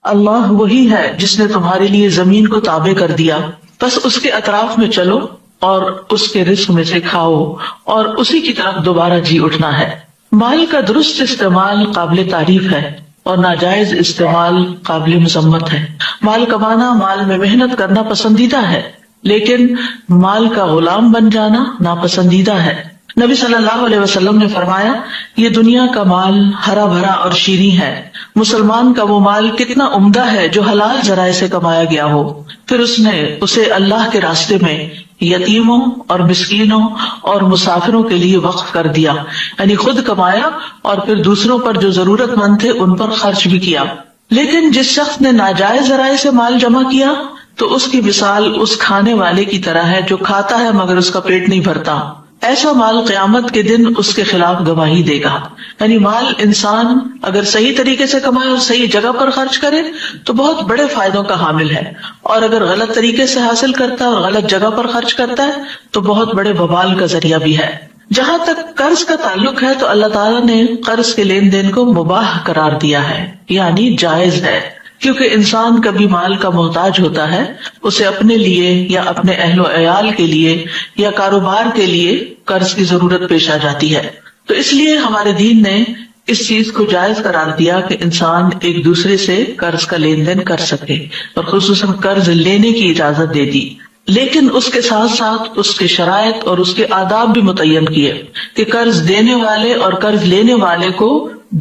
اللہ وہی ہے جس نے تمہارے لیے زمین کو تابع کر دیا، بس اس کے اطراف میں چلو اور اس کے رزق میں سے کھاؤ اور اسی کی طرف دوبارہ جی اٹھنا ہے۔ مال کا درست استعمال قابل تعریف ہے اور ناجائز استعمال قابل مذمت ہے۔ مال کمانا، مال میں محنت کرنا پسندیدہ ہے، لیکن مال کا غلام بن جانا ناپسندیدہ ہے۔ نبی صلی اللہ علیہ وسلم نے فرمایا، یہ دنیا کا مال ہرا بھرا اور شیریں ہے، مسلمان کا وہ مال کتنا عمدہ ہے جو حلال ذرائع سے کمایا گیا ہو، پھر اس نے اسے اللہ کے راستے میں یتیموں اور مسکینوں اور مسافروں کے لیے وقف کر دیا، یعنی خود کمایا اور پھر دوسروں پر جو ضرورت مند تھے ان پر خرچ بھی کیا۔ لیکن جس شخص نے ناجائز ذرائع سے مال جمع کیا تو اس کی مثال اس کھانے والے کی طرح ہے جو کھاتا ہے مگر اس کا پیٹ نہیں بھرتا۔ ایسا مال قیامت کے دن اس کے خلاف گواہی دے گا۔ یعنی مال انسان اگر صحیح طریقے سے کمائے اور صحیح جگہ پر خرچ کرے تو بہت بڑے فائدوں کا حامل ہے، اور اگر غلط طریقے سے حاصل کرتا ہے اور غلط جگہ پر خرچ کرتا ہے تو بہت بڑے وبال کا ذریعہ بھی ہے۔ جہاں تک قرض کا تعلق ہے تو اللہ تعالیٰ نے قرض کے لین دین کو مباح قرار دیا ہے، یعنی جائز ہے، کیونکہ انسان کبھی مال کا محتاج ہوتا ہے، اسے اپنے لیے یا اپنے اہل و عیال کے لیے یا کاروبار کے لیے قرض کی ضرورت پیش آ جاتی ہے۔ تو اس لیے ہمارے دین نے اس چیز کو جائز قرار دیا کہ انسان ایک دوسرے سے قرض کا لین دین کر سکے، اور خصوصاً قرض لینے کی اجازت دے دی، لیکن اس کے ساتھ ساتھ اس کے شرائط اور اس کے آداب بھی متعین کیے کہ قرض دینے والے اور قرض لینے والے کو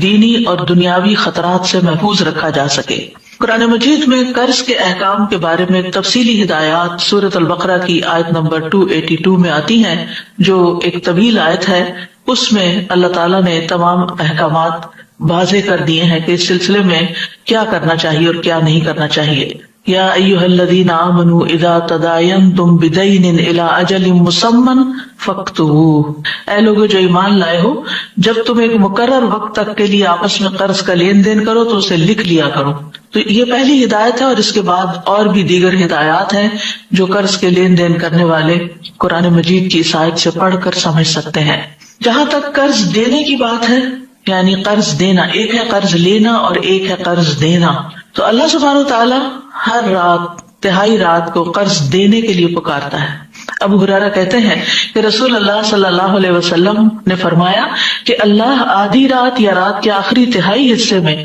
دینی اور دنیاوی خطرات سے محفوظ رکھا جا سکے۔ قرآن مجید میں قرض کے احکام کے بارے میں تفصیلی ہدایات سورۃ البقرہ کی آیت نمبر 282 میں آتی ہیں، جو ایک طویل آیت ہے۔ اس میں اللہ تعالیٰ نے تمام احکامات واضح کر دیے ہیں کہ اس سلسلے میں کیا کرنا چاہیے اور کیا نہیں کرنا چاہیے۔ یا ایھا الذین آمنوا اذا تداینتم بدین الی اجل مسمى فاکتبوہ، اے لوگوں جو ایمان لائے ہو، جب تم ایک مقرر وقت تک کے لیے آپس میں قرض کا لین دین کرو تو اسے لکھ لیا کرو۔ تو یہ پہلی ہدایت ہے، اور اس کے بعد اور بھی دیگر ہدایات ہیں جو قرض کے لین دین کرنے والے قرآن مجید کی اس آیت سے پڑھ کر سمجھ سکتے ہیں۔ جہاں تک قرض دینے کی بات ہے، یعنی قرض دینا، ایک ہے قرض لینا اور ایک ہے قرض دینا، تو اللہ سبحانہ وتعالیٰ ہر رات تہائی رات کو قرض دینے کے لیے پکارتا ہے۔ ابو ہریرہ کہتے ہیں کہ رسول اللہ صلی اللہ علیہ وسلم نے فرمایا کہ اللہ آدھی رات یا رات کے آخری تہائی حصے میں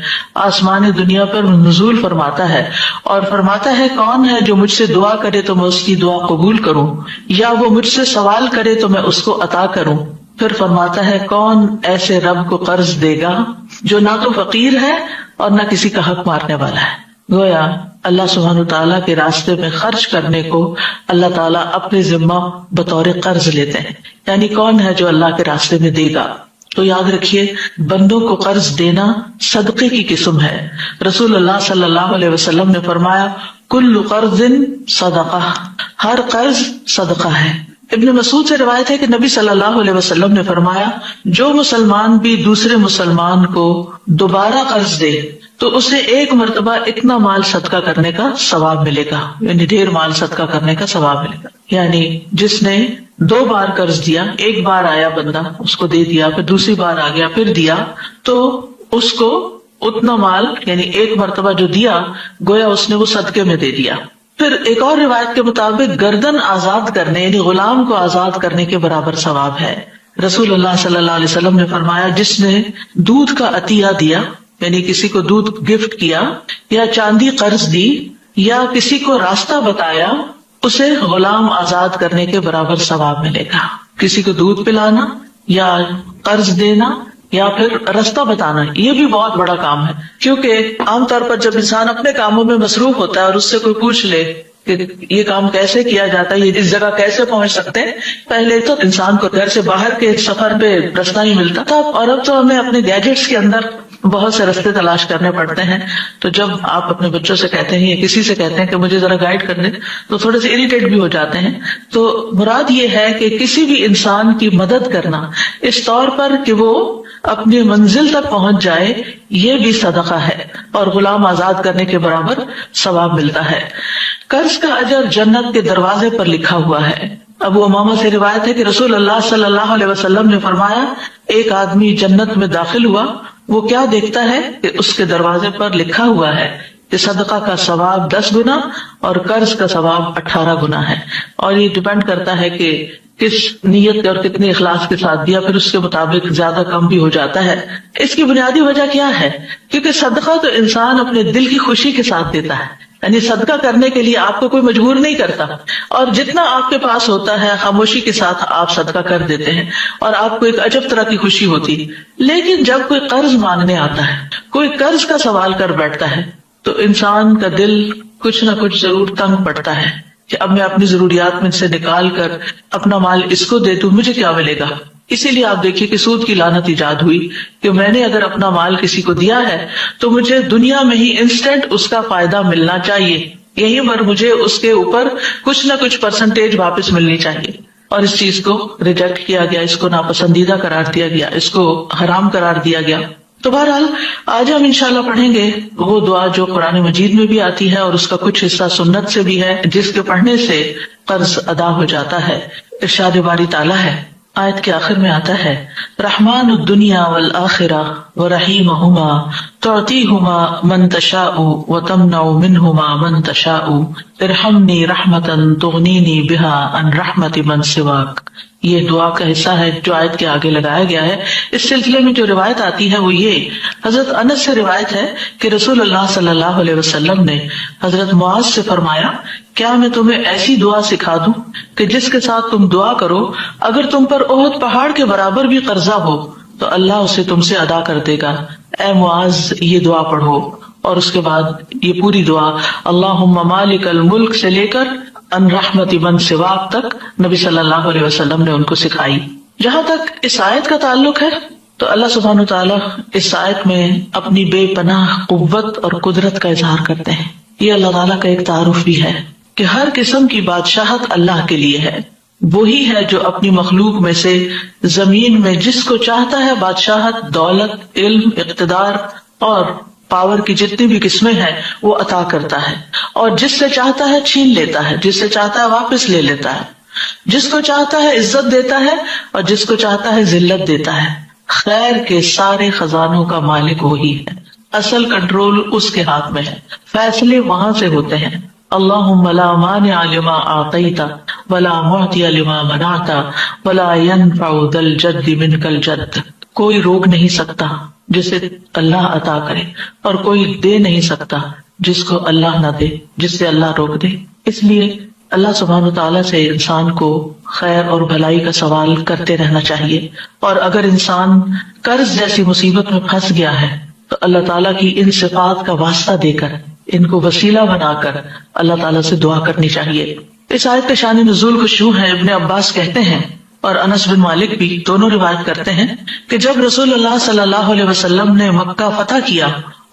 آسمان دنیا پر نزول فرماتا ہے اور فرماتا ہے، کون ہے جو مجھ سے دعا کرے تو میں اس کی دعا قبول کروں، یا وہ مجھ سے سوال کرے تو میں اس کو عطا کروں۔ پھر فرماتا ہے، کون ایسے رب کو قرض دے گا جو نہ تو فقیر ہے اور نہ کسی کا حق مارنے والا ہے۔ گویا اللہ سبحانہ تعالیٰ کے راستے میں خرچ کرنے کو اللہ تعالیٰ اپنے ذمہ بطور قرض لیتے ہیں، یعنی کون ہے جو اللہ کے راستے میں دے گا۔ تو یاد رکھیے، بندوں کو قرض دینا صدقے کی قسم ہے۔ رسول اللہ صلی اللہ علیہ وسلم نے فرمایا، کل قرض صدقہ، ہر قرض صدقہ ہے۔ ابن مسعود سے روایت ہے کہ نبی صلی اللہ علیہ وسلم نے فرمایا، جو مسلمان بھی دوسرے مسلمان کو دوبارہ قرض دے تو اسے ایک مرتبہ اتنا مال صدقہ کرنے کا ثواب ملے گا، یعنی ڈھیر مال صدقہ کرنے کا ثواب ملے گا۔ یعنی جس نے 2 بار قرض دیا، ایک بار آیا بندہ اس کو دے دیا، پھر دوسری بار آ گیا پھر دیا، تو اس کو اتنا مال، یعنی ایک مرتبہ جو دیا، گویا اس نے وہ صدقے میں دے دیا۔ پھر ایک اور روایت کے مطابق گردن آزاد کرنے، یعنی غلام کو آزاد کرنے کے برابر ثواب ہے۔ رسول اللہ صلی اللہ علیہ وسلم نے فرمایا، جس نے دودھ کا عطیہ دیا، یعنی کسی کو دودھ گفٹ کیا، یا چاندی قرض دی، یا کسی کو راستہ بتایا، اسے غلام آزاد کرنے کے برابر ثواب ملے گا۔ کسی کو دودھ پلانا یا قرض دینا یا پھر راستہ بتانا، یہ بھی بہت بڑا کام ہے، کیونکہ عام طور پر جب انسان اپنے کاموں میں مصروف ہوتا ہے اور اس سے کوئی پوچھ لے کہ یہ کام کیسے کیا جاتا ہے، یہ اس جگہ کیسے پہنچ سکتے ہیں، پہلے تو انسان کو گھر سے باہر کے سفر پہ راستہ نہیں ملتا تھا، اور اب تو ہمیں اپنے گیجٹس کے اندر بہت سے راستے تلاش کرنے پڑتے ہیں۔ تو جب آپ اپنے بچوں سے کہتے ہیں یا کسی سے کہتے ہیں کہ مجھے ذرا گائیڈ کر دیں، تو تھوڑے سے اریٹیٹ بھی ہو جاتے ہیں۔ تو مراد یہ ہے کہ کسی بھی انسان کی مدد کرنا اس طور پر کہ وہ اپنی منزل تک پہنچ جائے، یہ بھی صدقہ ہے اور غلام آزاد کرنے کے برابر ثواب ملتا ہے۔ قرض کا اجر جنت کے دروازے پر لکھا ہوا ہے۔ ابو امامہ سے روایت ہے کہ رسول اللہ صلی اللہ علیہ وسلم نے فرمایا، ایک آدمی جنت میں داخل ہوا، وہ کیا دیکھتا ہے کہ اس کے دروازے پر لکھا ہوا ہے، کہ صدقہ کا ثواب 10 گنا اور قرض کا ثواب 18 گنا ہے، اور یہ ڈیپینڈ کرتا ہے کہ کس نیت اور کتنے اخلاص کے ساتھ دیا، پھر اس کے مطابق زیادہ کم بھی ہو جاتا ہے۔ اس کی بنیادی وجہ کیا ہے؟ کیونکہ صدقہ تو انسان اپنے دل کی خوشی کے ساتھ دیتا ہے، یعنی صدقہ کرنے کے لیے آپ کو کوئی مجبور نہیں کرتا، اور جتنا آپ کے پاس ہوتا ہے خاموشی کے ساتھ آپ صدقہ کر دیتے ہیں اور آپ کو ایک عجب طرح کی خوشی ہوتی۔ لیکن جب کوئی قرض مانگنے آتا ہے، کوئی قرض کا سوال کر بیٹھتا ہے، تو انسان کا دل کچھ نہ کچھ ضرور تنگ پڑتا ہے کہ اب میں اپنی ضروریات میں سے نکال کر اپنا مال اس کو دے دوں، مجھے کیا ملے گا؟ اسی لیے آپ دیکھیے کہ سود کی لعنت ایجاد ہوئی کہ میں نے اگر اپنا مال کسی کو دیا ہے تو مجھے دنیا میں ہی انسٹنٹ اس کا فائدہ ملنا چاہیے، یہیں پر مجھے اس کے اوپر کچھ نہ کچھ پرسنٹیج واپس ملنی چاہیے، اور اس چیز کو ریجیکٹ کیا گیا، اس کو ناپسندیدہ قرار دیا گیا، اس کو حرام قرار دیا گیا۔ تو بہرحال آج ہم انشاءاللہ پڑھیں گے وہ دعا جو قرآن مجید میں بھی آتی ہے اور اس کا کچھ حصہ سنت سے بھی ہے، جس کے پڑھنے سے قرض ادا ہو جاتا ہے۔ ارشاد باری تعالیٰ ہے، آیت کے آخر میں آتا ہے، رحمان الدنیا والآخرہ ورحیمہما تعطیہما من تشاء وتمنع منہما من تشاء ارحمنی رحمتا تغنینی بہا عن رحمت من سواک۔ یہ دعا کا حصہ ہے جو آیت کے آگے لگایا گیا ہے۔ اس سلسلے میں جو روایت آتی ہے وہ یہ حضرت انس سے روایت ہے کہ رسول اللہ صلی اللہ علیہ وسلم نے حضرت معاذ سے فرمایا، کیا میں تمہیں ایسی دعا سکھا دوں کہ جس کے ساتھ تم دعا کرو، اگر تم پر احد پہاڑ کے برابر بھی قرضہ ہو تو اللہ اسے تم سے ادا کر دے گا۔ اے معاذ، یہ دعا پڑھو، اور اس کے بعد یہ پوری دعا اللہم مالک الملک سے لے کر ان رحمت من سواک تک نبی صلی اللہ علیہ وسلم نے ان کو سکھائی۔ جہاں تک اس آیت کا تعلق ہے تو اللہ سبحانہ وتعالیٰ اس آیت میں اپنی بے پناہ قوت اور قدرت کا اظہار کرتے ہیں۔ یہ اللہ تعالیٰ کا ایک تعارف بھی ہے کہ ہر قسم کی بادشاہت اللہ کے لیے ہے۔ وہی ہے جو اپنی مخلوق میں سے زمین میں جس کو چاہتا ہے بادشاہت، دولت، علم، اقتدار اور پاور کی جتنی بھی قسمیں ہیں وہ عطا کرتا ہے، اور جس سے چاہتا ہے چھین لیتا ہے، جس سے چاہتا ہے واپس لے لیتا ہے، جس کو چاہتا ہے عزت دیتا ہے اور جس کو چاہتا ہے ذلت دیتا ہے۔ خیر کے سارے خزانوں کا مالک وہی ہے، اصل کنٹرول اس کے ہاتھ میں ہے، فیصلے وہاں سے ہوتے ہیں۔ اللہم لا مانع لما اعطیت ولا معطی لما منعت ولا ينفع ذا الجد منک الجد۔ کوئی روک نہیں سکتا جسے اللہ عطا کرے، اور کوئی دے نہیں سکتا جس کو اللہ نہ دے، جس سے اللہ روک دے۔ اس لیے اللہ سبحانہ وتعالیٰ سے انسان کو خیر اور بھلائی کا سوال کرتے رہنا چاہیے، اور اگر انسان قرض جیسی مصیبت میں پھنس گیا ہے تو اللہ تعالیٰ کی ان صفات کا واسطہ دے کر، ان کو وسیلہ بنا کر اللہ تعالیٰ سے دعا کرنی چاہیے۔ اس آیت کا شان نزول کچھ یوں ہے، ابن عباس کہتے ہیں اور انس بن مالک بھی دونوں روایت کرتے ہیں کہ جب رسول اللہ صلی اللہ علیہ وسلم نے مکہ فتح کیا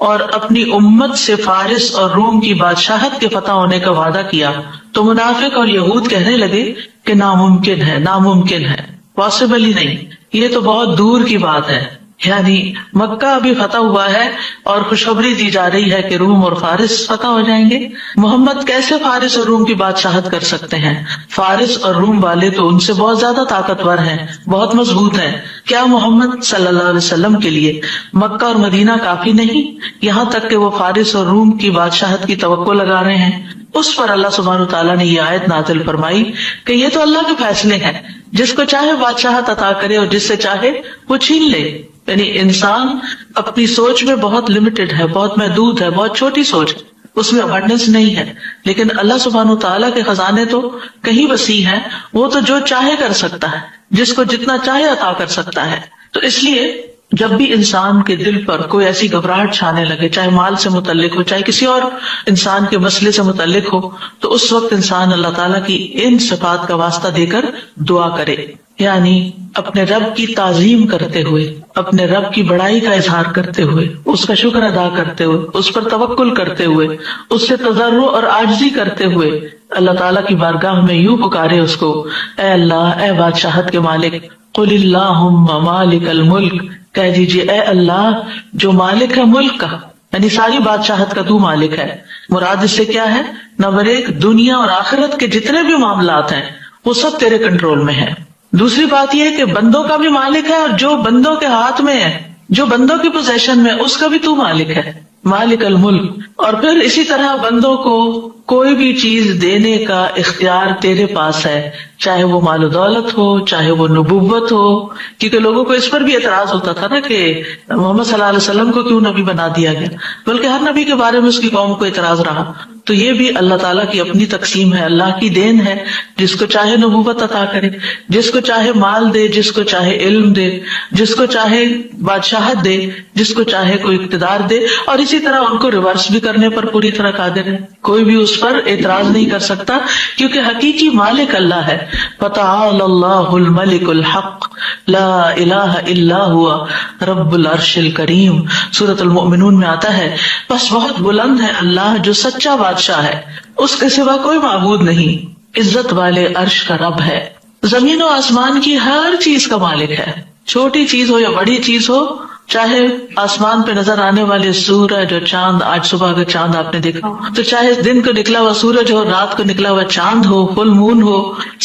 اور اپنی امت سے فارس اور روم کی بادشاہت کے فتح ہونے کا وعدہ کیا تو منافق اور یہود کہنے لگے کہ ناممکن ہے، ناممکن ہے، پاسبل ہی نہیں، یہ تو بہت دور کی بات ہے۔ یعنی مکہ ابھی فتح ہوا ہے اور خوشخبری دی جا رہی ہے کہ روم اور فارس فتح ہو جائیں گے، محمد کیسے فارس اور روم کی بادشاہت کر سکتے ہیں؟ فارس اور روم والے تو ان سے بہت زیادہ طاقتور ہیں، بہت مضبوط ہیں، کیا محمد صلی اللہ علیہ وسلم کے لیے مکہ اور مدینہ کافی نہیں، یہاں تک کہ وہ فارس اور روم کی بادشاہت کی توقع لگا رہے ہیں؟ اس پر اللہ سبحانہ وتعالیٰ نے یہ آیت نازل فرمائی کہ یہ تو اللہ کے فیصلے ہیں، جس کو چاہے بادشاہت عطا کرے اور جس سے چاہے وہ چھین لے۔ یعنی انسان اپنی سوچ میں بہت لمیٹڈ ہے، بہت محدود ہے، بہت چھوٹی سوچ ہے، اس میں ابنڈنس نہیں ہے، لیکن اللہ سبحانہ وتعالیٰ کے خزانے تو کہیں وسیع ہیں، وہ تو جو چاہے کر سکتا ہے، جس کو جتنا چاہے عطا کر سکتا ہے۔ تو اس لیے جب بھی انسان کے دل پر کوئی ایسی گھبراہٹ چھانے لگے، چاہے مال سے متعلق ہو، چاہے کسی اور انسان کے مسئلے سے متعلق ہو، تو اس وقت انسان اللہ تعالیٰ کی ان صفات کا واسطہ دے کر دعا کرے، یعنی اپنے رب کی تعظیم کرتے ہوئے، اپنے رب کی بڑائی کا اظہار کرتے ہوئے، اس کا شکر ادا کرتے ہوئے، اس پر توکل کرتے ہوئے، اس سے تضرع اور عاجزی کرتے ہوئے اللہ تعالیٰ کی بارگاہ میں یوں پکارے اس کو، اے اللہ، اے بادشاہت کے مالک، قل اللہم مالک الملک، کہہ دیجیے اے اللہ جو مالک ہے ملک کا، یعنی ساری بادشاہت کا تو مالک ہے۔ مراد اس سے کیا ہے؟ نمبر ایک، دنیا اور آخرت کے جتنے بھی معاملات ہیں وہ سب تیرے کنٹرول میں ہیں۔ دوسری بات یہ ہے کہ بندوں کا بھی مالک ہے، اور جو بندوں کے ہاتھ میں ہے، جو بندوں کی پوزیشن میں، اس کا بھی تو مالک ہے۔ مالک الملک. اور پھر اسی طرح بندوں کو کوئی بھی چیز دینے کا اختیار تیرے پاس ہے، چاہے وہ مال و دولت ہو، چاہے وہ نبوت ہو. کیونکہ لوگوں کو اس پر بھی اعتراض ہوتا تھا نا کہ محمد صلی اللہ علیہ وسلم کو کیوں نبی بنا دیا گیا، بلکہ ہر نبی کے بارے میں اس کی قوم کو اعتراض رہا. تو یہ بھی اللہ تعالیٰ کی اپنی تقسیم ہے، اللہ کی دین ہے. جس کو چاہے نبوت عطا کرے، جس کو چاہے مال دے، جس کو چاہے علم دے، جس کو چاہے بادشاہت دے، جس کو چاہے کوئی اقتدار دے. اور اسی طرح ان کو ریورس بھی کرنے پر پوری طرح قادر ہے. کوئی بھی اس پر اعتراض نہیں کر سکتا، کیونکہ حقیقی مالک اللہ ہے. فتعالى اللہ الملک الحق لا الہ الا ہوا رب العرش الکریم. سورۃ المؤمنون میں آتا ہے، بس بہت بلند ہے اللہ جو سچا بادشاہ ہے، اس کے سوا کوئی معبود نہیں، عزت والے عرش کا رب ہے. زمین و آسمان کی ہر چیز کا مالک ہے، چھوٹی چیز ہو یا بڑی چیز ہو، چاہے آسمان پہ نظر آنے والے سورج اور چاند. آج صبح کا چاند آپ نے دیکھا تو چاہے دن کو نکلا ہوا سورج ہو، رات کو نکلا ہوا چاند ہو، فل مون ہو،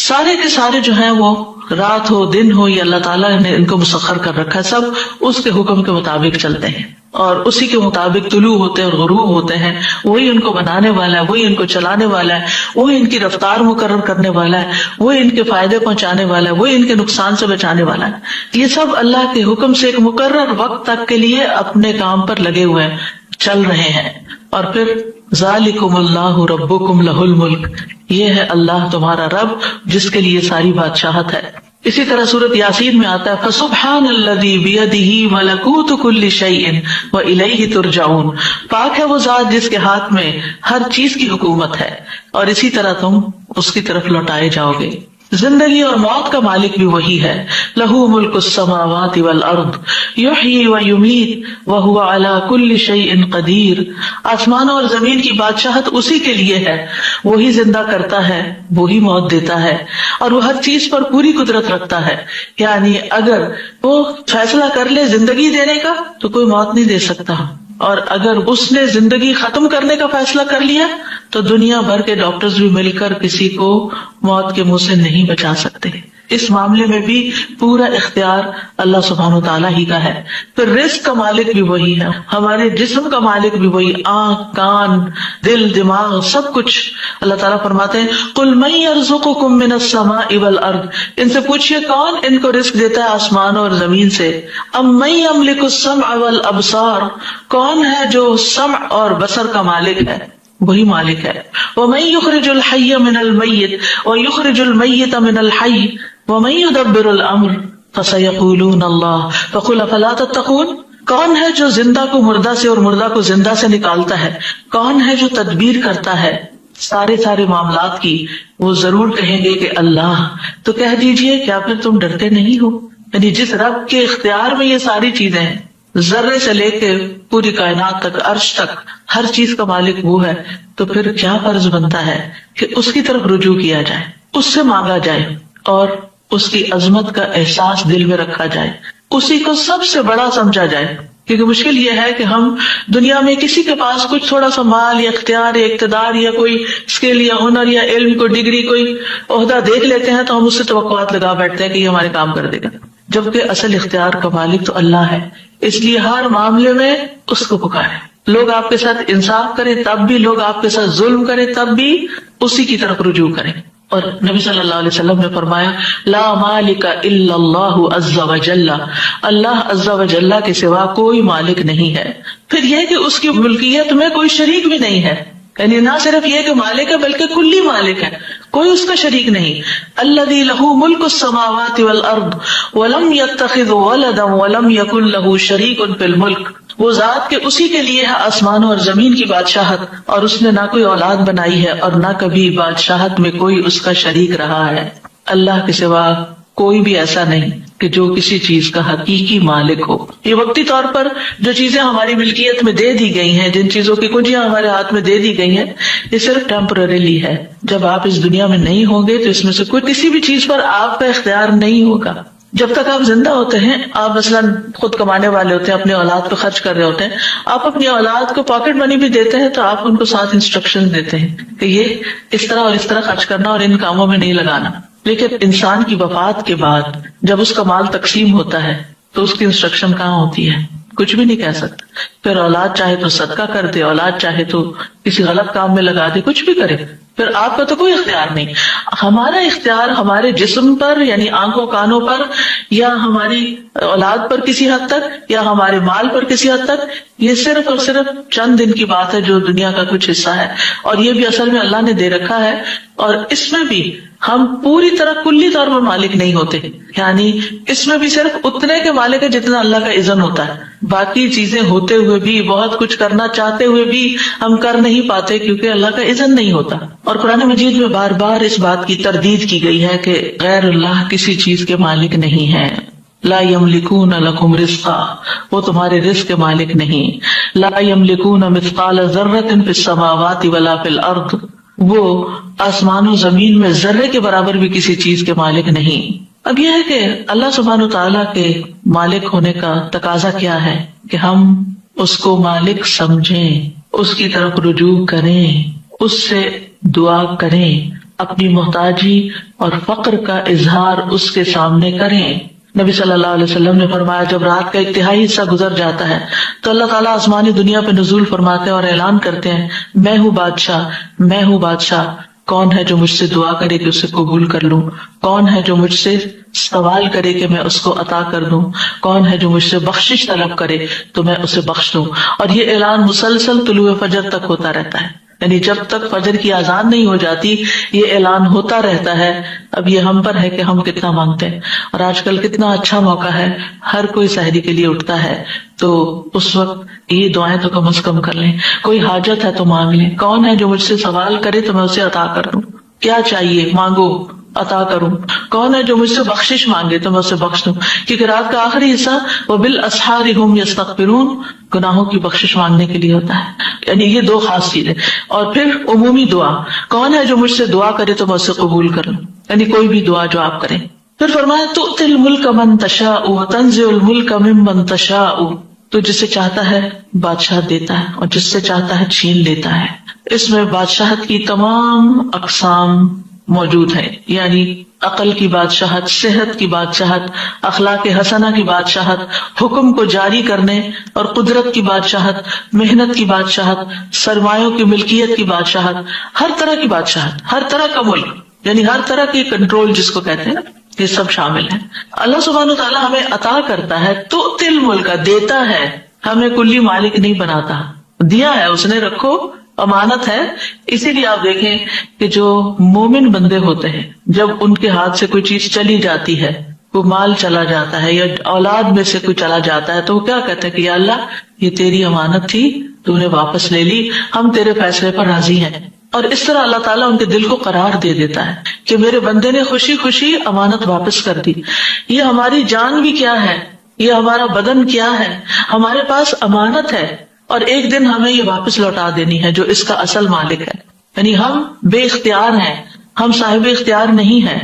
سارے کے سارے جو ہیں وہ رات ہو دن ہو، یہ اللہ تعالیٰ نے ان کو مسخر کر رکھا ہے. سب اس کے حکم کے مطابق چلتے ہیں اور اسی کے مطابق طلوع ہوتے ہیں اور غروب ہوتے ہیں. وہی ان کو بنانے والا ہے، وہی ان کو چلانے والا ہے، وہی ان کی رفتار مقرر کرنے والا ہے، وہی ان کے فائدے پہنچانے والا ہے، وہی ان کے نقصان سے بچانے والا ہے. یہ سب اللہ کے حکم سے ایک مقرر وقت تک کے لیے اپنے کام پر لگے ہوئے ہیں، چل رہے ہیں. اور پھر ذالکم اللہ ربکم لہ الملک، یہ ہے اللہ تمہارا رب جس کے لیے ساری بادشاہت ہے. اسی طرح سورۃ یاسین میں آتا ہے فسبحان الذی بیدہ ملکوت کل شیء والیہ ترجعون. پاک ہے وہ ذات جس کے ہاتھ میں ہر چیز کی حکومت ہے اور اسی طرح تم اس کی طرف لوٹائے جاؤ گے. زندگی اور موت کا مالک بھی وہی ہے. لہ ملک السماوات والارض یحیی ویمیت وہو علی کل شیء قدیر. آسمانوں اور زمین کی بادشاہت اسی کے لیے ہے، وہی زندہ کرتا ہے، وہی موت دیتا ہے، اور وہ ہر چیز پر پوری قدرت رکھتا ہے. یعنی اگر وہ فیصلہ کر لے زندگی دینے کا تو کوئی موت نہیں دے سکتا، اور اگر اس نے زندگی ختم کرنے کا فیصلہ کر لیا تو دنیا بھر کے ڈاکٹرز بھی مل کر کسی کو موت کے منہ سے نہیں بچا سکتے. اس معاملے میں بھی پورا اختیار اللہ سبحانہ وتعالیٰ ہی کا ہے. پھر رزق کا مالک بھی وہی ہے، ہمارے جسم کا مالک بھی وہی، آنکھ، کان، دل، دماغ، سب کچھ. اللہ تعالیٰ فرماتے ہیں قل من یرزقکم من السماء والارض، ان سے پوچھئے کون ان کو رزق دیتا ہے آسمانوں اور زمین سے. ام من یملک السمع والابصار، کون ہے جو سمع اور بصر کا مالک ہے، وہی مالک ہے. وَمَن يُخْرِجُ الْحَيَّ مِنَ الْمَيِّتِ وَيُخْرِجُ الْمَيِّتَ مِنَ الْحَيِّ وَمَن يُدَبِّرُ الْأَمْرَ فَسَيَقُولُونَ اللَّهُ فَقُلْ أَفَلَا تَتَّقُونَ. کون ہے جو زندہ کو مردہ سے اور مردہ کو زندہ سے نکالتا ہے، کون ہے جو تدبیر کرتا ہے سارے معاملات کی. وہ ضرور کہیں گے کہ اللہ. تو کہہ دیجئے کیا پھر تم ڈرتے نہیں ہو؟ یعنی جس رب کے اختیار میں یہ ساری چیزیں ہیں، ذرے سے لے کے پوری کائنات تک، عرش تک، ہر چیز کا مالک وہ ہے، تو پھر کیا فرض بنتا ہے کہ اس کی طرف رجوع کیا جائے، اس سے مانگا جائے اور اس کی عظمت کا احساس دل میں رکھا جائے، اسی کو سب سے بڑا سمجھا جائے. کیونکہ مشکل یہ ہے کہ ہم دنیا میں کسی کے پاس کچھ تھوڑا سا مال یا اختیار یا اقتدار یا کوئی اسکل یا ہنر یا علم، کوئی ڈگری، کوئی عہدہ دیکھ لیتے ہیں تو ہم اس سے توقعات لگا بیٹھتے ہیں کہ یہ ہمارے کام کر دے گا، جبکہ اصل اختیار کا مالک تو اللہ ہے. اس لیے ہر معاملے میں اس کو پکارے. لوگ آپ کے ساتھ انصاف کریں تب بھی، لوگ آپ کے ساتھ ظلم کریں تب بھی اسی کی طرف رجوع کریں. اور نبی صلی اللہ علیہ وسلم نے فرمایا لا مالک الا اللہ عز وجل، اللہ عز وجل کے سوا کوئی مالک نہیں ہے. پھر یہ کہ اس کی ملکیت میں کوئی شریک بھی نہیں ہے، یعنی نہ صرف یہ کہ مالک ہے بلکہ کلی مالک ہے، کوئی اس کا شریک نہیں. الذی لہ ملک السماوات والارض ولم یتخذ ولدا ولم یکن لہ شریک فی الملک. وہ ذات کے اسی کے لیے ہے آسمانوں اور زمین کی بادشاہت، اور اس نے نہ کوئی اولاد بنائی ہے اور نہ کبھی بادشاہت میں کوئی اس کا شریک رہا ہے. اللہ کے سوا کوئی بھی ایسا نہیں کہ جو کسی چیز کا حقیقی مالک ہو. یہ وقتی طور پر جو چیزیں ہماری ملکیت میں دے دی گئی ہیں، جن چیزوں کی کنجیاں ہمارے ہاتھ میں دے دی گئی ہیں، یہ صرف ٹیمپرریلی ہے. جب آپ اس دنیا میں نہیں ہوں گے تو اس میں سے کوئی کسی بھی چیز پر آپ کا اختیار نہیں ہوگا. جب تک آپ زندہ ہوتے ہیں، آپ مثلاً خود کمانے والے ہوتے ہیں، اپنے اولاد پہ خرچ کر رہے ہوتے ہیں، آپ اپنی اولاد کو پاکٹ منی بھی دیتے ہیں تو آپ ان کو ساتھ انسٹرکشن دیتے ہیں کہ یہ اس طرح اور اس طرح خرچ کرنا اور ان کاموں میں نہیں لگانا. لیکن انسان کی وفات کے بعد جب اس کا مال تقسیم ہوتا ہے تو اس کی انسٹرکشن کہاں ہوتی ہے؟ کچھ بھی نہیں کہہ سکتا. پھر اولاد چاہے تو صدقہ کر دے، اولاد چاہے تو کسی غلط کام میں لگا دے، کچھ بھی کرے، پھر آپ کا تو کوئی اختیار نہیں. ہمارا اختیار ہمارے جسم پر یعنی آنکھوں کانوں پر، یا ہماری اولاد پر کسی حد تک، یا ہمارے مال پر کسی حد تک، یہ صرف اور صرف چند دن کی بات ہے جو دنیا کا کچھ حصہ ہے، اور یہ بھی اصل میں اللہ نے دے رکھا ہے. اور اس میں بھی ہم پوری طرح کلی طور پر مالک نہیں ہوتے، یعنی اس میں بھی صرف اتنے کے مالک ہے جتنا اللہ کا اذن ہوتا ہے. باقی چیزیں ہوتے ہوئے بھی، بہت کچھ کرنا چاہتے ہوئے بھی ہم کر نہیں پاتے کیونکہ اللہ کا اذن نہیں ہوتا. اور قرآن مجید میں بار بار اس بات کی تردید کی گئی ہے کہ غیر اللہ کسی چیز کے مالک نہیں ہے. لا یملکون لکم رزقا، وہ تمہارے رزق کے مالک نہیں. لا یملکون مثقال ذرۃ فی السماوات ولا فی الارض، وہ آسمان و زمین میں ذرے کے برابر بھی کسی چیز کے مالک نہیں. اب یہ ہے کہ اللہ سبحانہ تعالیٰ کے مالک ہونے کا تقاضا کیا ہے کہ ہم اس کو مالک سمجھیں، اس کی طرف رجوع کریں، اس سے دعا کریں، اپنی محتاجی اور فقر کا اظہار اس کے سامنے کریں. نبی صلی اللہ علیہ وسلم نے فرمایا جب رات کا ایک تہائی حصہ گزر جاتا ہے تو اللہ تعالیٰ آسمانی دنیا پہ نزول فرماتے ہیں اور اعلان کرتے ہیں میں ہوں بادشاہ، میں ہوں بادشاہ، کون ہے جو مجھ سے دعا کرے کہ اسے قبول کر لوں، کون ہے جو مجھ سے سوال کرے کہ میں اس کو عطا کر دوں، کون ہے جو مجھ سے بخشش طلب کرے تو میں اسے بخش دوں. اور یہ اعلان مسلسل طلوع فجر تک ہوتا رہتا ہے، یعنی جب تک فجر کی اذان نہیں ہو جاتی یہ اعلان ہوتا رہتا ہے. اب یہ ہم پر ہے کہ ہم کتنا مانگتے ہیں. اور آج کل کتنا اچھا موقع ہے، ہر کوئی سحری کے لیے اٹھتا ہے، تو اس وقت یہ دعائیں تو کم از کم کر لیں. کوئی حاجت ہے تو مانگ لیں، کون ہے جو مجھ سے سوال کرے تو میں اسے عطا کر دوں، کیا چاہیے مانگو عطا کروں، کون ہے جو مجھ سے بخشش مانگے تو میں اسے بخش دوں. کیونکہ رات کا آخری حصہ وبالاسحار هم یستغفرون گناہوں کی بخشش مانگنے کے لیے ہوتا ہے. یعنی یہ دو خاص چیزیں. اور پھر عمومی دعا، کون ہے جو مجھ سے دعا کرے تو میں اسے قبول کروں، یعنی کوئی بھی دعا جو آپ کریں. پھر فرمایا تؤتی الملک من تشاء وتنزع الملک ممن تشاء، تو جسے چاہتا ہے بادشاہ دیتا ہے اور جس سے چاہتا ہے چھین لیتا ہے. اس میں بادشاہت کی تمام اقسام موجود ہیں، یعنی عقل کی بادشاہت، صحت کی بادشاہت، اخلاق حسنہ کی بادشاہت، حکم کو جاری کرنے اور قدرت کی بادشاہت، محنت کی بادشاہت، سرمایوں کی ملکیت کی بادشاہت، ہر طرح کی بادشاہت، ہر طرح کا ملک، یعنی ہر طرح کی کنٹرول جس کو کہتے ہیں، یہ سب شامل ہے. اللہ سبحانہ تعالیٰ ہمیں عطا کرتا ہے، تو تل ملک دیتا ہے، ہمیں کلی مالک نہیں بناتا، دیا ہے اس نے، رکھو امانت ہے. اسی لیے آپ دیکھیں کہ جو مومن بندے ہوتے ہیں جب ان کے ہاتھ سے کوئی چیز چلی جاتی ہے، کوئی مال چلا جاتا ہے یا اولاد میں سے کوئی چلا جاتا ہے، تو وہ کیا کہتے ہیں کہ یا اللہ یہ تیری امانت تھی، تو نے واپس لے لی، ہم تیرے فیصلے پر راضی ہیں. اور اس طرح اللہ تعالیٰ ان کے دل کو قرار دے دیتا ہے کہ میرے بندے نے خوشی خوشی امانت واپس کر دی. یہ ہماری جان بھی کیا ہے، یہ ہمارا بدن کیا ہے، ہمارے پاس امانت ہے، اور ایک دن ہمیں یہ واپس لوٹا دینی ہے جو اس کا اصل مالک ہے. یعنی ہم بے اختیار ہیں، ہم صاحب اختیار نہیں ہیں،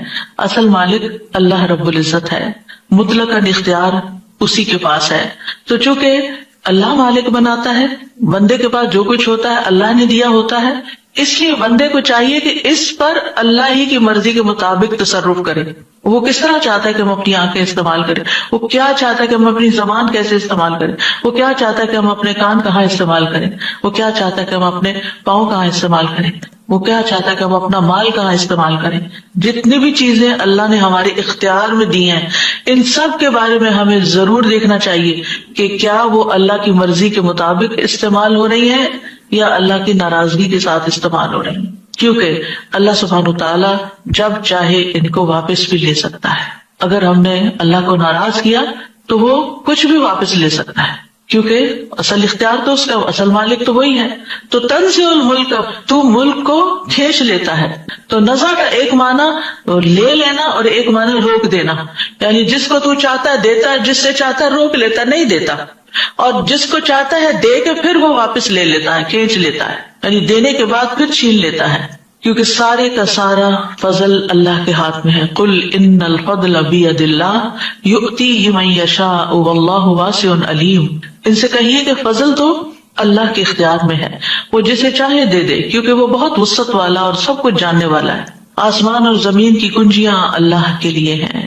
اصل مالک اللہ رب العزت ہے، مطلقاً اختیار اسی کے پاس ہے. تو چونکہ اللہ مالک بناتا ہے، بندے کے پاس جو کچھ ہوتا ہے اللہ نے دیا ہوتا ہے، اس لیے بندے کو چاہیے کہ اس پر اللہ ہی کی مرضی کے مطابق تصرف کرے. وہ کس طرح چاہتا ہے کہ ہم اپنی آنکھیں استعمال کریں، وہ کیا چاہتا ہے کہ ہم اپنی زبان کیسے استعمال کریں، وہ کیا چاہتا ہے کہ ہم اپنے کان کہاں استعمال کریں، وہ کیا چاہتا ہے کہ ہم اپنے پاؤں کہاں استعمال کریں، وہ کیا چاہتا ہے کہ ہم اپنا مال کہاں استعمال کریں. جتنی بھی چیزیں اللہ نے ہمارے اختیار میں دی ہیں، ان سب کے بارے میں ہمیں ضرور دیکھنا چاہیے کہ کیا وہ اللہ کی مرضی کے مطابق استعمال ہو رہی ہے یا اللہ کی ناراضگی کے ساتھ استعمال ہو رہی ہیں. کیونکہ اللہ سبحانہ تعالیٰ جب چاہے ان کو واپس بھی لے سکتا ہے. اگر ہم نے اللہ کو ناراض کیا تو وہ کچھ بھی واپس لے سکتا ہے، کیونکہ اصل اختیار تو اس کا، اصل مالک تو وہی ہے. تو تنزع الملک، تو ملک کو کھینچ لیتا ہے. تو نزع کا ایک معنی لے لینا اور ایک معنی روک دینا، یعنی جس کو تو چاہتا ہے دیتا ہے، جس سے چاہتا ہے روک لیتا ہے، نہیں دیتا، اور جس کو چاہتا ہے دے کے پھر وہ واپس لے لیتا ہے، کھینچ لیتا ہے، یعنی دینے کے بعد پھر چھین لیتا ہے. کیونکہ سارے کا سارا فضل اللہ کے ہاتھ میں ہے. قل ان الفضل بید اللہ یؤتیہ من یشاء واللہ واسع علیم. ان سے کہیے کہ فضل تو اللہ کے اختیار میں ہے، وہ جسے چاہے دے دے، کیونکہ وہ بہت وسعت والا اور سب کچھ جاننے والا ہے. آسمان اور زمین کی کنجیاں اللہ کے لیے ہیں،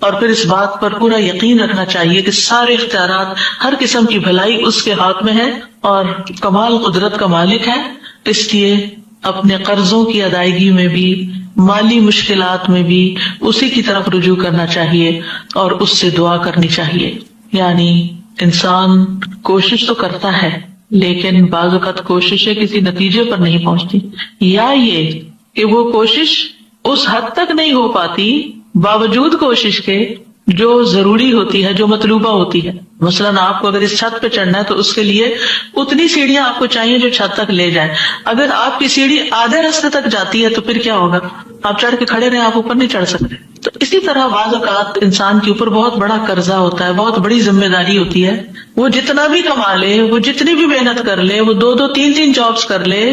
اور پھر اس بات پر پورا یقین رکھنا چاہیے کہ سارے اختیارات، ہر قسم کی بھلائی اس کے ہاتھ میں ہے اور کمال قدرت کا مالک ہے. اس لیے اپنے قرضوں کی ادائیگی میں بھی، مالی مشکلات میں بھی اسی کی طرف رجوع کرنا چاہیے اور اس سے دعا کرنی چاہیے. یعنی انسان کوشش تو کرتا ہے لیکن بعض اوقات کوششیں کسی نتیجے پر نہیں پہنچتی، یا یہ کہ وہ کوشش اس حد تک نہیں ہو پاتی باوجود کوشش کے جو ضروری ہوتی ہے، جو مطلوبہ ہوتی ہے. مثلاً آپ کو اگر اس چھت پہ چڑھنا ہے تو اس کے لیے اتنی سیڑھیاں آپ کو چاہیے جو چھت تک لے جائیں. اگر آپ کی سیڑھی آدھے راستے تک جاتی ہے تو پھر کیا ہوگا؟ آپ چڑھ کے کھڑے رہیں، آپ اوپر نہیں چڑھ سکتے. تو اسی طرح بعض اوقات انسان کے اوپر بہت بڑا قرضہ ہوتا ہے، بہت بڑی ذمہ داری ہوتی ہے. وہ جتنا بھی کما لے، وہ جتنی بھی محنت کر لے، وہ 2 3 جابس کر لے،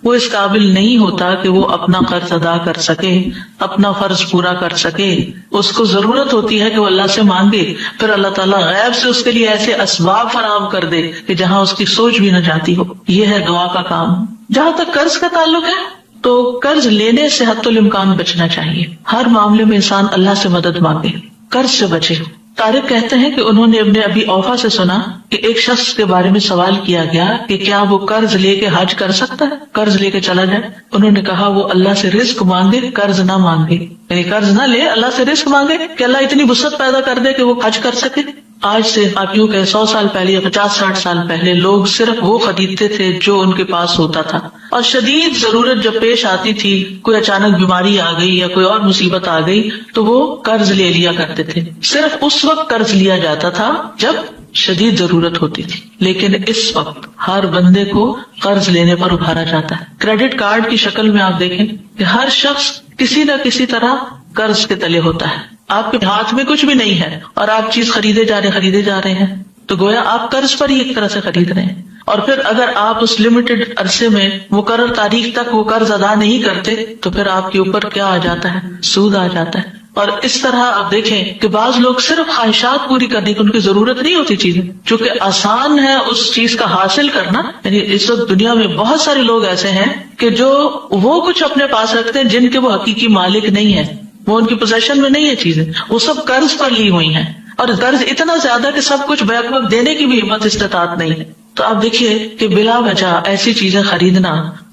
وہ اس قابل نہیں ہوتا کہ وہ اپنا قرض ادا کر سکے، اپنا فرض پورا کر سکے. اس کو ضرورت ہوتی ہے کہ وہ اللہ سے مانگے، پھر اللہ تعالیٰ غیب سے اس کے لیے ایسے اسباب فراہم کر دے کہ جہاں اس کی سوچ بھی نہ جاتی ہو. یہ ہے دعا کا کام. جہاں تک قرض کا تعلق ہے تو قرض لینے سے حتی الامکان بچنا چاہیے. ہر معاملے میں انسان اللہ سے مدد مانگے، قرض سے بچے. طارق کہتے ہیں کہ انہوں نے ابن ابی اوفا سے سنا کہ ایک شخص کے بارے میں سوال کیا گیا کہ کیا وہ قرض لے کے حج کر سکتا ہے، قرض لے کے چلا جائے. انہوں نے کہا وہ اللہ سے رزق مانگے، قرض نہ مانگے. یعنی قرض نہ لے، اللہ سے رزق مانگے کہ اللہ اتنی وسعت پیدا کر دے کہ وہ حج کر سکے. آج سے آپ یوں کہ 100 سال پہلے یا 50-60 سال پہلے لوگ صرف وہ خریدتے تھے جو ان کے پاس ہوتا تھا، اور شدید ضرورت جب پیش آتی تھی، کوئی اچانک بیماری آ گئی یا کوئی اور مصیبت آ گئی تو وہ قرض لے لیا کرتے تھے. صرف اس وقت قرض لیا جاتا تھا جب شدید ضرورت ہوتی تھی، لیکن اس وقت ہر بندے کو قرض لینے پر ابھارا جاتا ہے. کریڈٹ کارڈ کی شکل میں آپ دیکھیں کہ ہر شخص کسی نہ کسی طرح قرض کے تلے ہوتا ہے. آپ کے ہاتھ میں کچھ بھی نہیں ہے اور آپ چیز خریدے جا رہے ہیں تو گویا آپ قرض پر ہی ایک طرح سے خرید رہے ہیں. اور پھر اگر آپ اس لمیٹڈ عرصے میں مقرر تاریخ تک وہ قرض ادا نہیں کرتے تو پھر آپ کے اوپر کیا آ جاتا ہے؟ سود آ جاتا ہے. اور اس طرح آپ دیکھیں کہ بعض لوگ صرف خواہشات پوری کرنے کی، ان کی ضرورت نہیں ہوتی چیزیں، چونکہ آسان ہے اس چیز کا حاصل کرنا. یعنی اس وقت دنیا میں بہت سارے لوگ ایسے ہیں کہ جو وہ کچھ اپنے پاس رکھتے ہیں جن کے وہ حقیقی مالک نہیں ہے، وہ ان کی پوزیشن میں نہیں ہے چیزیں، وہ سب قرض پر لی ہوئی ہیں، اور قرض اتنا زیادہ کہ سب کچھ بیک وقت دینے کی بھی ہمت استطاعت نہیں ہے. تو آپ دیکھیے کہ بلا وجہ ایسی چیزیں خریدنا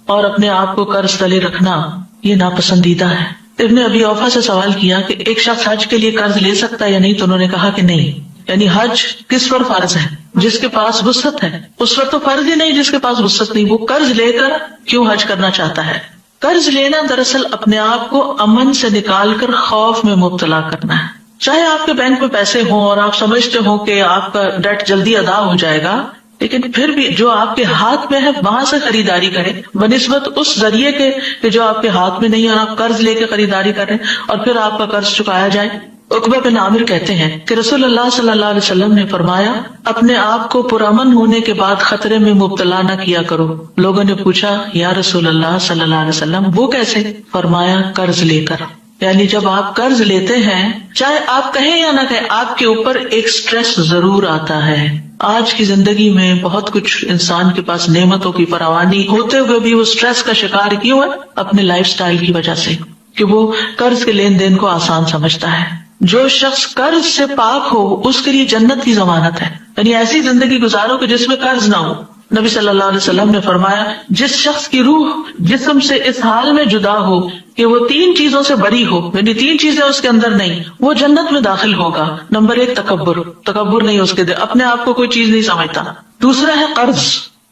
اور اپنے آپ کو قرض تلے رکھنا یہ ناپسندیدہ ہے. ابن ابی اوفا سے سوال کیا کہ ایک شخص حج کے لیے قرض لے سکتا ہے یا نہیں، تو انہوں نے کہا کہ نہیں. یعنی حج کس پر فرض ہے؟ جس کے پاس وسعت ہے. اس پر تو فرض ہی نہیں جس کے پاس وسعت نہیں. وہ قرض لے کر کیوں حج کرنا چاہتا ہے؟ قرض لینا دراصل اپنے آپ کو امن سے نکال کر خوف میں مبتلا کرنا ہے. چاہے آپ کے بینک میں پیسے ہوں اور آپ سمجھتے ہو کہ آپ کا ڈیٹ جلدی ادا ہو جائے گا، لیکن پھر بھی جو آپ کے ہاتھ میں ہے وہاں سے خریداری کریں بنسبت اس ذریعے کے کہ جو آپ کے ہاتھ میں نہیں ہے اور آپ قرض لے کے خریداری کریں اور پھر آپ کا قرض چکایا جائے. عقبہ بن عامر کہتے ہیں کہ رسول اللہ صلی اللہ علیہ وسلم نے فرمایا اپنے آپ کو پرامن ہونے کے بعد خطرے میں مبتلا نہ کیا کرو. لوگوں نے پوچھا یا رسول اللہ صلی اللہ علیہ وسلم وہ کیسے؟ فرمایا قرض لے کر. یعنی جب آپ قرض لیتے ہیں، چاہے آپ کہیں یا نہ کہیں، آپ کے اوپر ایک سٹریس ضرور آتا ہے. آج کی زندگی میں بہت کچھ انسان کے پاس نعمتوں کی فراوانی ہوتے ہوئے بھی وہ سٹریس کا شکار کیوں ہے؟ اپنے لائف سٹائل کی وجہ سے، کہ وہ قرض کے لین دین کو آسان سمجھتا ہے. جو شخص قرض سے پاک ہو اس کے لیے جنت کی ضمانت ہے. یعنی ایسی زندگی گزارو کہ جس میں قرض نہ ہو. نبی صلی اللہ علیہ وسلم نے فرمایا جس شخص کی روح جسم سے اس حال میں جدا ہو کہ وہ 3 چیزوں سے بری ہو، یعنی 3 چیزیں اس کے اندر نہیں، وہ جنت میں داخل ہوگا. نمبر 1 تکبر نہیں اس کے دل، اپنے آپ کو کوئی چیز نہیں سمجھتا. دوسرا ہے قرض،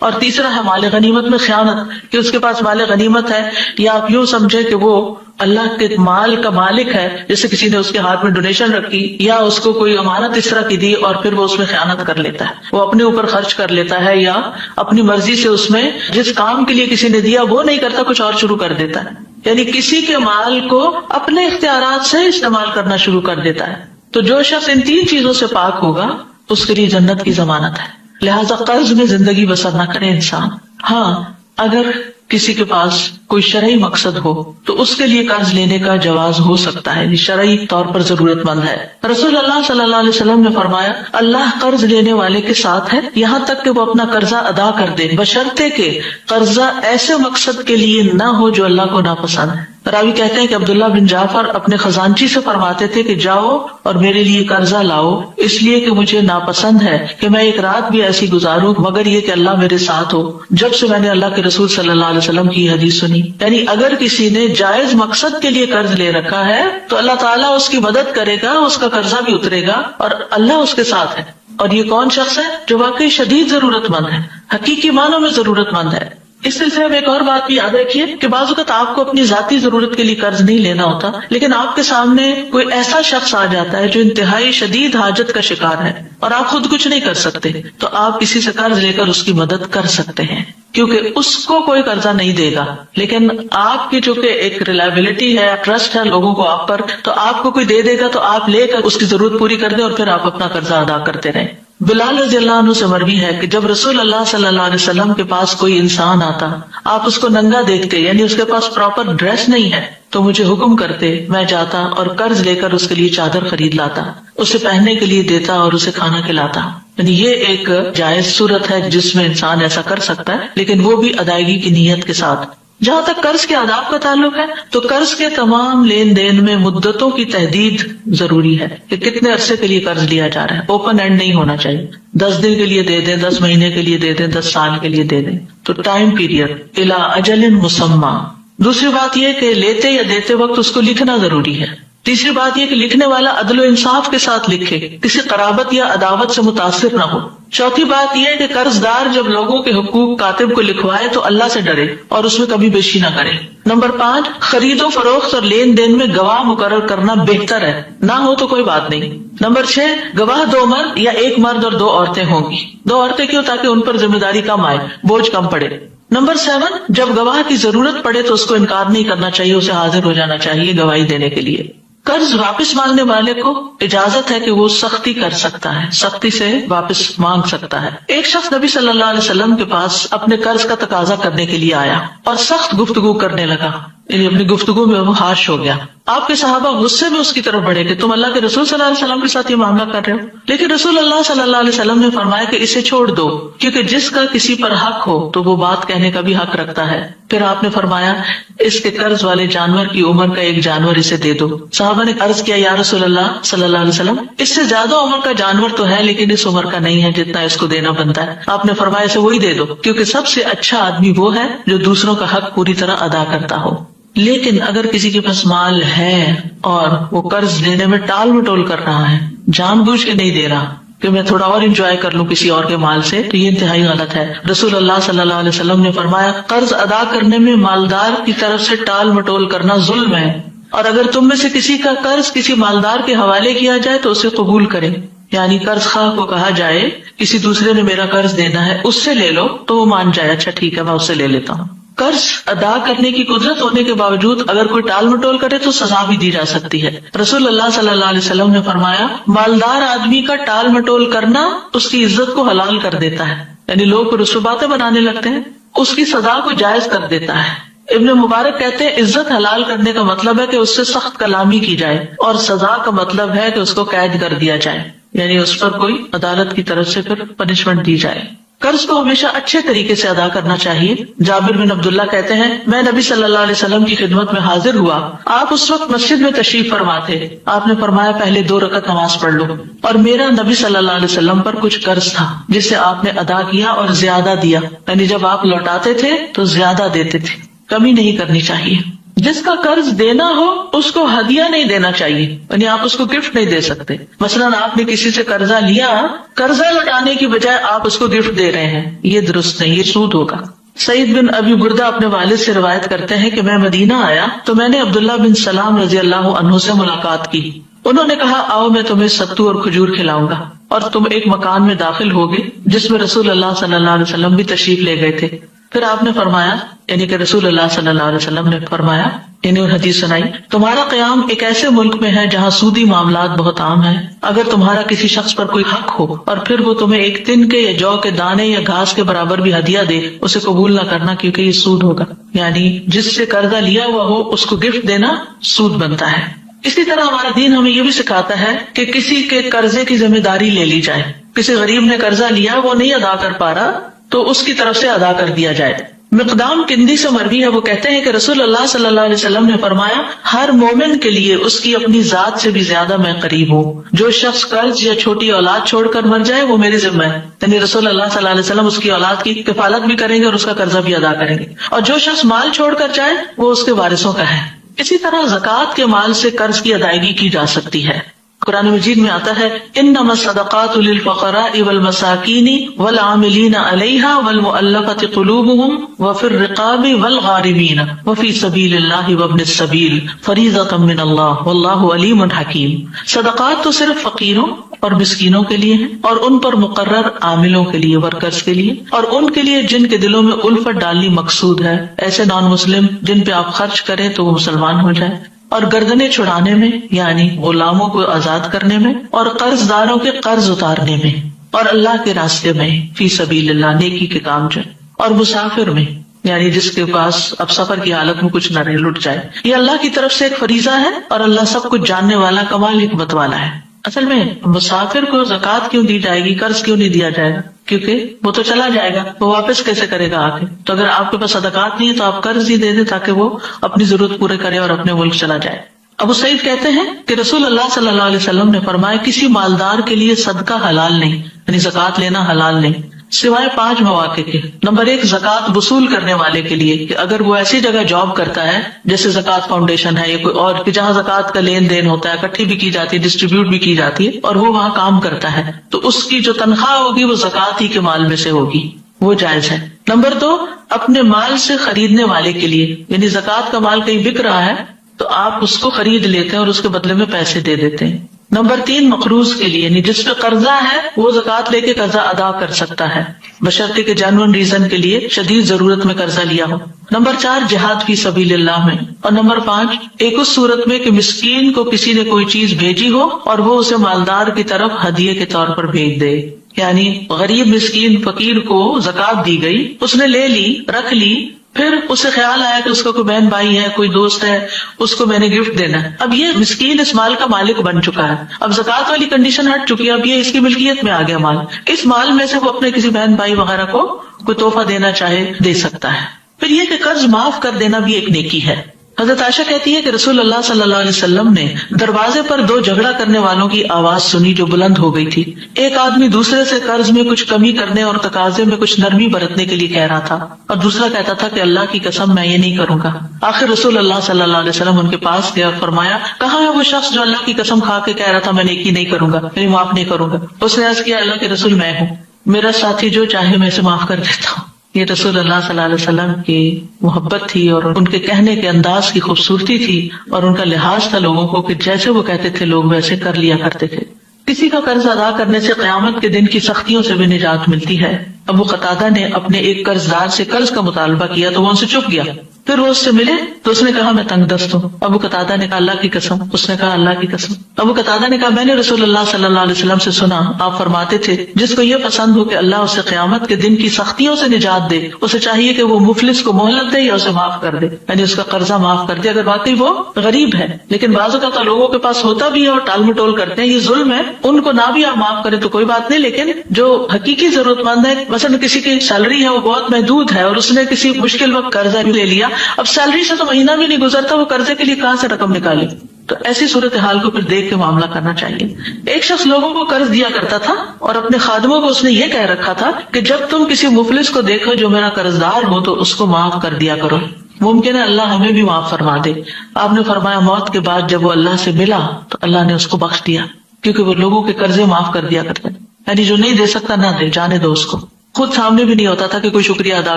اور تیسرا ہے مال غنیمت میں خیانت، کہ اس کے پاس مال غنیمت ہے یا آپ یوں سمجھے کہ وہ اللہ کے مال کا مالک ہے، جیسے کسی نے اس کے ہاتھ میں ڈونیشن رکھی یا اس کو کوئی امانت اس طرح کی دی اور پھر وہ اس میں خیانت کر لیتا ہے، وہ اپنے اوپر خرچ کر لیتا ہے یا اپنی مرضی سے اس میں جس کام کے لیے کسی نے دیا وہ نہیں کرتا، کچھ اور شروع کر دیتا ہے. یعنی کسی کے مال کو اپنے اختیارات سے استعمال کرنا شروع کر دیتا ہے. تو جو شخص ان 3 چیزوں سے پاک ہوگا اس کے لیے جنت کی ضمانت ہے. لہذا قرض میں زندگی بسر نہ کرے انسان. ہاں اگر کسی کے پاس کوئی شرعی مقصد ہو تو اس کے لیے قرض لینے کا جواز ہو سکتا ہے، شرعی طور پر ضرورت مند ہے. رسول اللہ صلی اللہ علیہ وسلم نے فرمایا اللہ قرض لینے والے کے ساتھ ہے یہاں تک کہ وہ اپنا قرضہ ادا کر دے، بشرطے کہ قرضہ ایسے مقصد کے لیے نہ ہو جو اللہ کو ناپسند ہے. راوی کہتے ہیں کہ عبداللہ بن جعفر اپنے خزانچی سے فرماتے تھے کہ جاؤ اور میرے لیے قرضہ لاؤ، اس لیے کہ مجھے ناپسند ہے کہ میں ایک رات بھی ایسی گزاروں مگر یہ کہ اللہ میرے ساتھ ہو۔ جب سے میں نے اللہ کے رسول صلی اللہ علیہ وسلم کی حدیث سنی، یعنی اگر کسی نے جائز مقصد کے لیے قرض لے رکھا ہے تو اللہ تعالیٰ اس کی مدد کرے گا، اس کا قرضہ بھی اترے گا اور اللہ اس کے ساتھ ہے۔ اور یہ کون شخص ہے؟ جو واقعی شدید ضرورت مند ہے، حقیقی معنوں میں ضرورت مند ہے۔ اس سلسلے میں ایک اور بات بھی یاد رکھیے کہ بعض اوقات آپ کو اپنی ذاتی ضرورت کے لیے قرض نہیں لینا ہوتا، لیکن آپ کے سامنے کوئی ایسا شخص آ جاتا ہے جو انتہائی شدید حاجت کا شکار ہے اور آپ خود کچھ نہیں کر سکتے، تو آپ کسی سے قرض لے کر اس کی مدد کر سکتے ہیں، کیونکہ اس کو کوئی قرضہ نہیں دے گا، لیکن آپ کی جو کہ ایک ریلائبلٹی ہے، ٹرسٹ ہے لوگوں کو آپ پر، تو آپ کو کوئی دے دے گا تو آپ لے کر اس کی ضرورت پوری کر دیں اور پھر آپ اپنا قرضہ ادا کرتے رہیں۔ بلال رضی اللہ عنہ سے مروی ہے کہ جب رسول اللہ صلی اللہ علیہ وسلم کے پاس کوئی انسان آتا، آپ اس کو ننگا دیکھتے، یعنی اس کے پاس پراپر ڈریس نہیں ہے، تو مجھے حکم کرتے، میں جاتا اور قرض لے کر اس کے لیے چادر خرید لاتا، اسے پہننے کے لیے دیتا اور اسے کھانا کھلاتا۔ یعنی یہ ایک جائز صورت ہے جس میں انسان ایسا کر سکتا ہے، لیکن وہ بھی ادائیگی کی نیت کے ساتھ۔ جہاں تک قرض کے آداب کا تعلق ہے تو قرض کے تمام لین دین میں مدتوں کی تحدید ضروری ہے کہ کتنے عرصے کے لیے قرض لیا جا رہا ہے، اوپن اینڈ نہیں ہونا چاہیے۔ 10 دن کے لیے دے دیں، 10 مہینے کے لیے دے دیں، 10 سال کے لیے دے دیں، تو ٹائم پیریڈ الی اجل مسمى۔ دوسری بات یہ کہ لیتے یا دیتے وقت اس کو لکھنا ضروری ہے۔ تیسری بات یہ کہ لکھنے والا عدل و انصاف کے ساتھ لکھے، کسی قرابت یا عداوت سے متاثر نہ ہو۔ چوتھی بات یہ کہ قرض دار جب لوگوں کے حقوق کاتب کو لکھوائے تو اللہ سے ڈرے اور اس میں کبھی بیشی نہ کرے۔ نمبر 5، خرید و فروخت اور لین دین میں گواہ مقرر کرنا بہتر ہے، نہ ہو تو کوئی بات نہیں۔ نمبر 6، گواہ 2 مرد یا 1 مرد اور 2 عورتیں ہوں گی۔ 2 عورتیں کیوں؟ تاکہ ان پر ذمہ داری کم آئے، بوجھ کم پڑے۔ نمبر 7، جب گواہ کی ضرورت پڑے تو اس کو انکار نہیں کرنا چاہیے، اسے حاضر ہو جانا چاہیے گواہی دینے کے لیے۔ قرض واپس مانگنے والے کو اجازت ہے کہ وہ سختی کر سکتا ہے، سختی سے واپس مانگ سکتا ہے۔ ایک شخص نبی صلی اللہ علیہ وسلم کے پاس اپنے قرض کا تقاضا کرنے کے لیے آیا اور سخت گفتگو کرنے لگا، یعنی اپنی گفتگو میں وہ ہارش ہو گیا۔ آپ کے صحابہ غصے میں اس کی طرف بڑھے کہ تم اللہ کے رسول صلی اللہ علیہ وسلم کے ساتھ یہ معاملہ کر رہے ہو، لیکن رسول اللہ صلی اللہ علیہ وسلم نے فرمایا کہ اسے چھوڑ دو، کیونکہ جس کا کسی پر حق ہو تو وہ بات کہنے کا بھی حق رکھتا ہے۔ پھر آپ نے فرمایا اس کے قرض والے جانور کی عمر کا 1 جانور اسے دے دو۔ صحابہ نے عرض کیا یا رسول اللہ صلی اللہ علیہ وسلم، اس سے زیادہ عمر کا جانور تو ہے لیکن اس عمر کا نہیں ہے جتنا اس کو دینا بنتا ہے۔ آپ نے فرمایا اسے وہی دے دو، کیونکہ سب سے اچھا آدمی وہ ہے جو دوسروں کا حق پوری طرح ادا کرتا ہو۔ لیکن اگر کسی کے پاس مال ہے اور وہ قرض لینے میں ٹال مٹول کر رہا ہے، جان بوجھ کے نہیں دے رہا کہ میں تھوڑا اور انجوائے کر لوں کسی اور کے مال سے، تو یہ انتہائی غلط ہے۔ رسول اللہ صلی اللہ علیہ وسلم نے فرمایا قرض ادا کرنے میں مالدار کی طرف سے ٹال مٹول کرنا ظلم ہے، اور اگر تم میں سے کسی کا قرض کسی مالدار کے حوالے کیا جائے تو اسے قبول کرے، یعنی قرض خواہ کو کہا جائے کسی دوسرے نے میرا قرض دینا ہے اس سے لے لو، تو وہ مان جائے اچھا ٹھیک ہے میں اس سے لے لیتا ہوں۔ قرض ادا کرنے کی قدرت ہونے کے باوجود اگر کوئی ٹال مٹول کرے تو سزا بھی دی جا سکتی ہے۔ رسول اللہ صلی اللہ علیہ وسلم نے فرمایا مالدار آدمی کا ٹال مٹول کرنا اس کی عزت کو حلال کر دیتا ہے، یعنی لوگ پھر اس پہ باتیں بنانے لگتے ہیں، اس کی سزا کو جائز کر دیتا ہے۔ ابن مبارک کہتے ہیں عزت حلال کرنے کا مطلب ہے کہ اس سے سخت کلامی کی جائے، اور سزا کا مطلب ہے کہ اس کو قید کر دیا جائے، یعنی اس پر کوئی عدالت کی طرف سے پھر پنشمنٹ دی جائے۔ قرض کو ہمیشہ اچھے طریقے سے ادا کرنا چاہیے۔ جابر بن عبداللہ کہتے ہیں میں نبی صلی اللہ علیہ وسلم کی خدمت میں حاضر ہوا، آپ اس وقت مسجد میں تشریف فرما تھے، آپ نے فرمایا پہلے 2 رکعت نماز پڑھ لو، اور میرا نبی صلی اللہ علیہ وسلم پر کچھ قرض تھا جسے آپ نے ادا کیا اور زیادہ دیا، یعنی جب آپ لوٹاتے تھے تو زیادہ دیتے تھے، کمی نہیں کرنی چاہیے۔ جس کا قرض دینا ہو اس کو ہدیہ نہیں دینا چاہیے، یعنی آپ اس کو گفٹ نہیں دے سکتے۔ مثلاً آپ نے کسی سے قرضہ لیا، قرضہ لوٹانے کی بجائے آپ اس کو گفٹ دے رہے ہیں، یہ درست نہیں، یہ سود ہوگا۔ سعید بن ابی بردہ اپنے والد سے روایت کرتے ہیں کہ میں مدینہ آیا تو میں نے عبداللہ بن سلام رضی اللہ عنہ سے ملاقات کی۔ انہوں نے کہا آؤ میں تمہیں ستو اور کھجور کھلاؤں گا، اور تم ایک مکان میں داخل ہوگے جس میں رسول اللہ صلی اللہ علیہ وسلم بھی تشریف لے گئے تھے۔ پھر آپ نے فرمایا، یعنی کہ رسول اللہ صلی اللہ علیہ وسلم نے فرمایا، انہیں حدیث سنائی، تمہارا قیام ایک ایسے ملک میں ہے جہاں سودی معاملات بہت عام ہیں۔ اگر تمہارا کسی شخص پر کوئی حق ہو اور پھر وہ تمہیں ایک تن کے یا جو کے دانے یا گھاس کے برابر بھی ہدیہ دے، اسے قبول نہ کرنا کیونکہ یہ سود ہوگا، یعنی جس سے قرضہ لیا ہوا ہو اس کو گفٹ دینا سود بنتا ہے۔ اسی طرح ہمارا دین ہمیں یہ بھی سکھاتا ہے کہ کسی کے قرضے کی ذمہ داری لے لی جائے۔ کسی غریب نے قرضہ لیا، وہ نہیں ادا کر پا رہا تو اس کی طرف سے ادا کر دیا جائے۔ مقدام کندی سے مروی ہے، وہ کہتے ہیں کہ رسول اللہ صلی اللہ علیہ وسلم نے فرمایا، ہر مومن کے لیے اس کی اپنی ذات سے بھی زیادہ میں قریب ہوں. جو شخص قرض یا چھوٹی اولاد چھوڑ کر مر جائے وہ میرے ذمہ ہے. یعنی رسول اللہ صلی اللہ علیہ وسلم اس کی اولاد کی کفالت بھی کریں گے اور اس کا قرضہ بھی ادا کریں گے. اور جو شخص مال چھوڑ کر جائے وہ اس کے وارثوں کا ہے. اسی طرح زکوٰۃ کے مال سے قرض کی ادائیگی کی جا سکتی ہے. قرآن مجید میں آتا ہے، انما الصدقات للفقراء والمساکین والعاملین علیہا والمؤلفۃ قلوبهم وفی الرقاب والغارمین وفی سبیل اللہ وابن السبیل فریضۃ من اللہ واللہ علیم حکیم. صدقات تو صرف فقیروں اور مسکینوں کے لیے ہیں، اور ان پر مقرر عاملوں کے لیے، ورکرز کے لیے، اور ان کے لیے جن کے دلوں میں الفت ڈالنی مقصود ہے، ایسے نان مسلم جن پہ آپ خرچ کریں تو وہ مسلمان ہو جائے، اور گردنیں چھڑانے میں یعنی غلاموں کو آزاد کرنے میں، اور قرض داروں کے قرض اتارنے میں، اور اللہ کے راستے میں فی سبیل اللہ نیکی کے کام جو، اور مسافر میں یعنی جس کے پاس اب سفر کی حالت میں کچھ نہ رہے، لٹ جائے. یہ اللہ کی طرف سے ایک فریضہ ہے، اور اللہ سب کچھ جاننے والا کمال حکمت والا ہے. اصل میں مسافر کو زکوٰۃ کیوں دی جائے گی، قرض کیوں نہیں دیا جائے گا؟ کیونکہ وہ تو چلا جائے گا، وہ واپس کیسے کرے گا آگے؟ تو اگر آپ کے پاس صدقات نہیں ہے تو آپ قرض ہی دے دیں تاکہ وہ اپنی ضرورت پورے کرے اور اپنے ملک چلا جائے. ابو سعید کہتے ہیں کہ رسول اللہ صلی اللہ علیہ وسلم نے فرمایا، کسی مالدار کے لیے صدقہ حلال نہیں، یعنی زکوٰۃ لینا حلال نہیں، سوائے 5 مواقع کے. نمبر 1، زکوٰۃ وصول کرنے والے کے لیے، کہ اگر وہ ایسی جگہ جاب کرتا ہے جیسے زکوٰۃ فاؤنڈیشن ہے یا کوئی اور، کہ جہاں زکوٰۃ کا لین دین ہوتا ہے، اکٹھی بھی کی جاتی ہے، ڈسٹریبیوٹ بھی کی جاتی ہے، اور وہ وہاں کام کرتا ہے، تو اس کی جو تنخواہ ہوگی وہ زکوٰۃ ہی کے مال میں سے ہوگی، وہ جائز ہے. نمبر 2، اپنے مال سے خریدنے والے کے لیے، یعنی زکوٰۃ کا مال کہیں بک رہا ہے تو آپ اس کو خرید لیتے ہیں اور اس کے بدلے میں پیسے دے دیتے ہیں. نمبر 3، مقروض کے لیے، یعنی جس پہ قرضہ ہے وہ زکوٰۃ لے کے قرضہ ادا کر سکتا ہے، بشرطے کہ جینوئن ریزن کے لیے، شدید ضرورت میں قرضہ لیا ہو. نمبر 4، جہاد فی سبیل اللہ میں. اور نمبر 5، ایک اس صورت میں کہ مسکین کو کسی نے کوئی چیز بھیجی ہو اور وہ اسے مالدار کی طرف ہدیے کے طور پر بھیج دے، یعنی غریب مسکین فقیر کو زکوٰۃ دی گئی، اس نے لے لی، رکھ لی، پھر اسے خیال آیا کہ اس کا کوئی بہن بھائی ہے، کوئی دوست ہے، اس کو میں نے گفٹ دینا ہے. اب یہ مسکین اس مال کا مالک بن چکا ہے، اب زکوٰۃ والی کنڈیشن ہٹ چکی ہے، اب یہ اس کی ملکیت میں آ گیا مال. اس مال میں سے وہ اپنے کسی بہن بھائی وغیرہ کو کوئی تحفہ دینا چاہے دے سکتا ہے. پھر یہ کہ قرض معاف کر دینا بھی ایک نیکی ہے. حضرت عائشہ کہتی ہے کہ رسول اللہ صلی اللہ علیہ وسلم نے دروازے پر 2 جھگڑا کرنے والوں کی آواز سنی جو بلند ہو گئی تھی. ایک آدمی دوسرے سے قرض میں کچھ کمی کرنے اور تقاضے میں کچھ نرمی برتنے کے لیے کہہ رہا تھا، اور دوسرا کہتا تھا کہ اللہ کی قسم میں یہ نہیں کروں گا. آخر رسول اللہ صلی اللہ علیہ وسلم ان کے پاس گئے اور فرمایا، کہاں ہے وہ شخص جو اللہ کی قسم کھا کے کہہ رہا تھا میں نیکی نہیں کروں گا، یعنی معاف نہیں کروں گا؟ اس نے عرض کیا، اللہ کے رسول میں ہوں، میرا ساتھی جو چاہے میں اسے معاف کر دیتا ہوں. یہ رسول اللہ صلی اللہ علیہ وسلم کی محبت تھی اور ان کے کہنے کے انداز کی خوبصورتی تھی، اور ان کا لحاظ تھا لوگوں کو کہ جیسے وہ کہتے تھے لوگ ویسے کر لیا کرتے تھے. کسی کا قرض ادا کرنے سے قیامت کے دن کی سختیوں سے بھی نجات ملتی ہے. ابو قتادہ نے اپنے ایک قرض دار سے قرض کا مطالبہ کیا تو وہ ان سے چپ گیا. پھر وہ اس سے ملے تو اس نے کہا میں تنگ دست ہوں. ابو قتادہ نے کہا اللہ کی قسم. اس نے کہا اللہ کی قسم. ابو قتادہ نے کہا میں نے رسول اللہ صلی اللہ علیہ وسلم سے سنا، آپ فرماتے تھے جس کو یہ پسند ہو کہ اللہ اسے قیامت کے دن کی سختیوں سے نجات دے، اسے چاہیے کہ وہ مفلس کو مہلت دے یا اسے معاف کر دے، یعنی اس کا قرضہ معاف کر دے اگر واقعی وہ غریب ہے. لیکن بعض اوقات تو لوگوں کے پاس ہوتا بھی ہے اور ٹال مٹول کرتے ہیں، یہ ظلم ہے. ان کو نہ بھی آپ معاف کریں تو کوئی بات نہیں، لیکن جو حقیقی ضرورت مند ہے، مثلا کسی کی سیلری ہے وہ بہت محدود ہے اور اس نے کسی مشکل وقت قرضہ لے لیا، اب سیلری سے تو مہینہ بھی نہیں گزرتا، وہ قرضے کے لیے کہاں سے رقم نکالے؟ تو ایسی صورتحال کو پھر دیکھ کے معاملہ کرنا چاہیے. ایک شخص لوگوں کو قرض دیا کرتا تھا اور اپنے خادموں کو اس نے یہ کہہ رکھا تھا کہ جب تم کسی مفلس کو دیکھو جو میرا قرض دار ہو تو اس کو معاف کر دیا کرو، ممکن ہے اللہ ہمیں بھی معاف فرما دے. آپ نے فرمایا موت کے بعد جب وہ اللہ سے ملا تو اللہ نے اس کو بخش دیا، کیونکہ وہ لوگوں کے قرضے معاف کر دیا کرتے، یعنی جو نہیں دے سکتا نہ دے، جانے دو اس کو. خود سامنے بھی نہیں ہوتا تھا کہ کوئی شکریہ ادا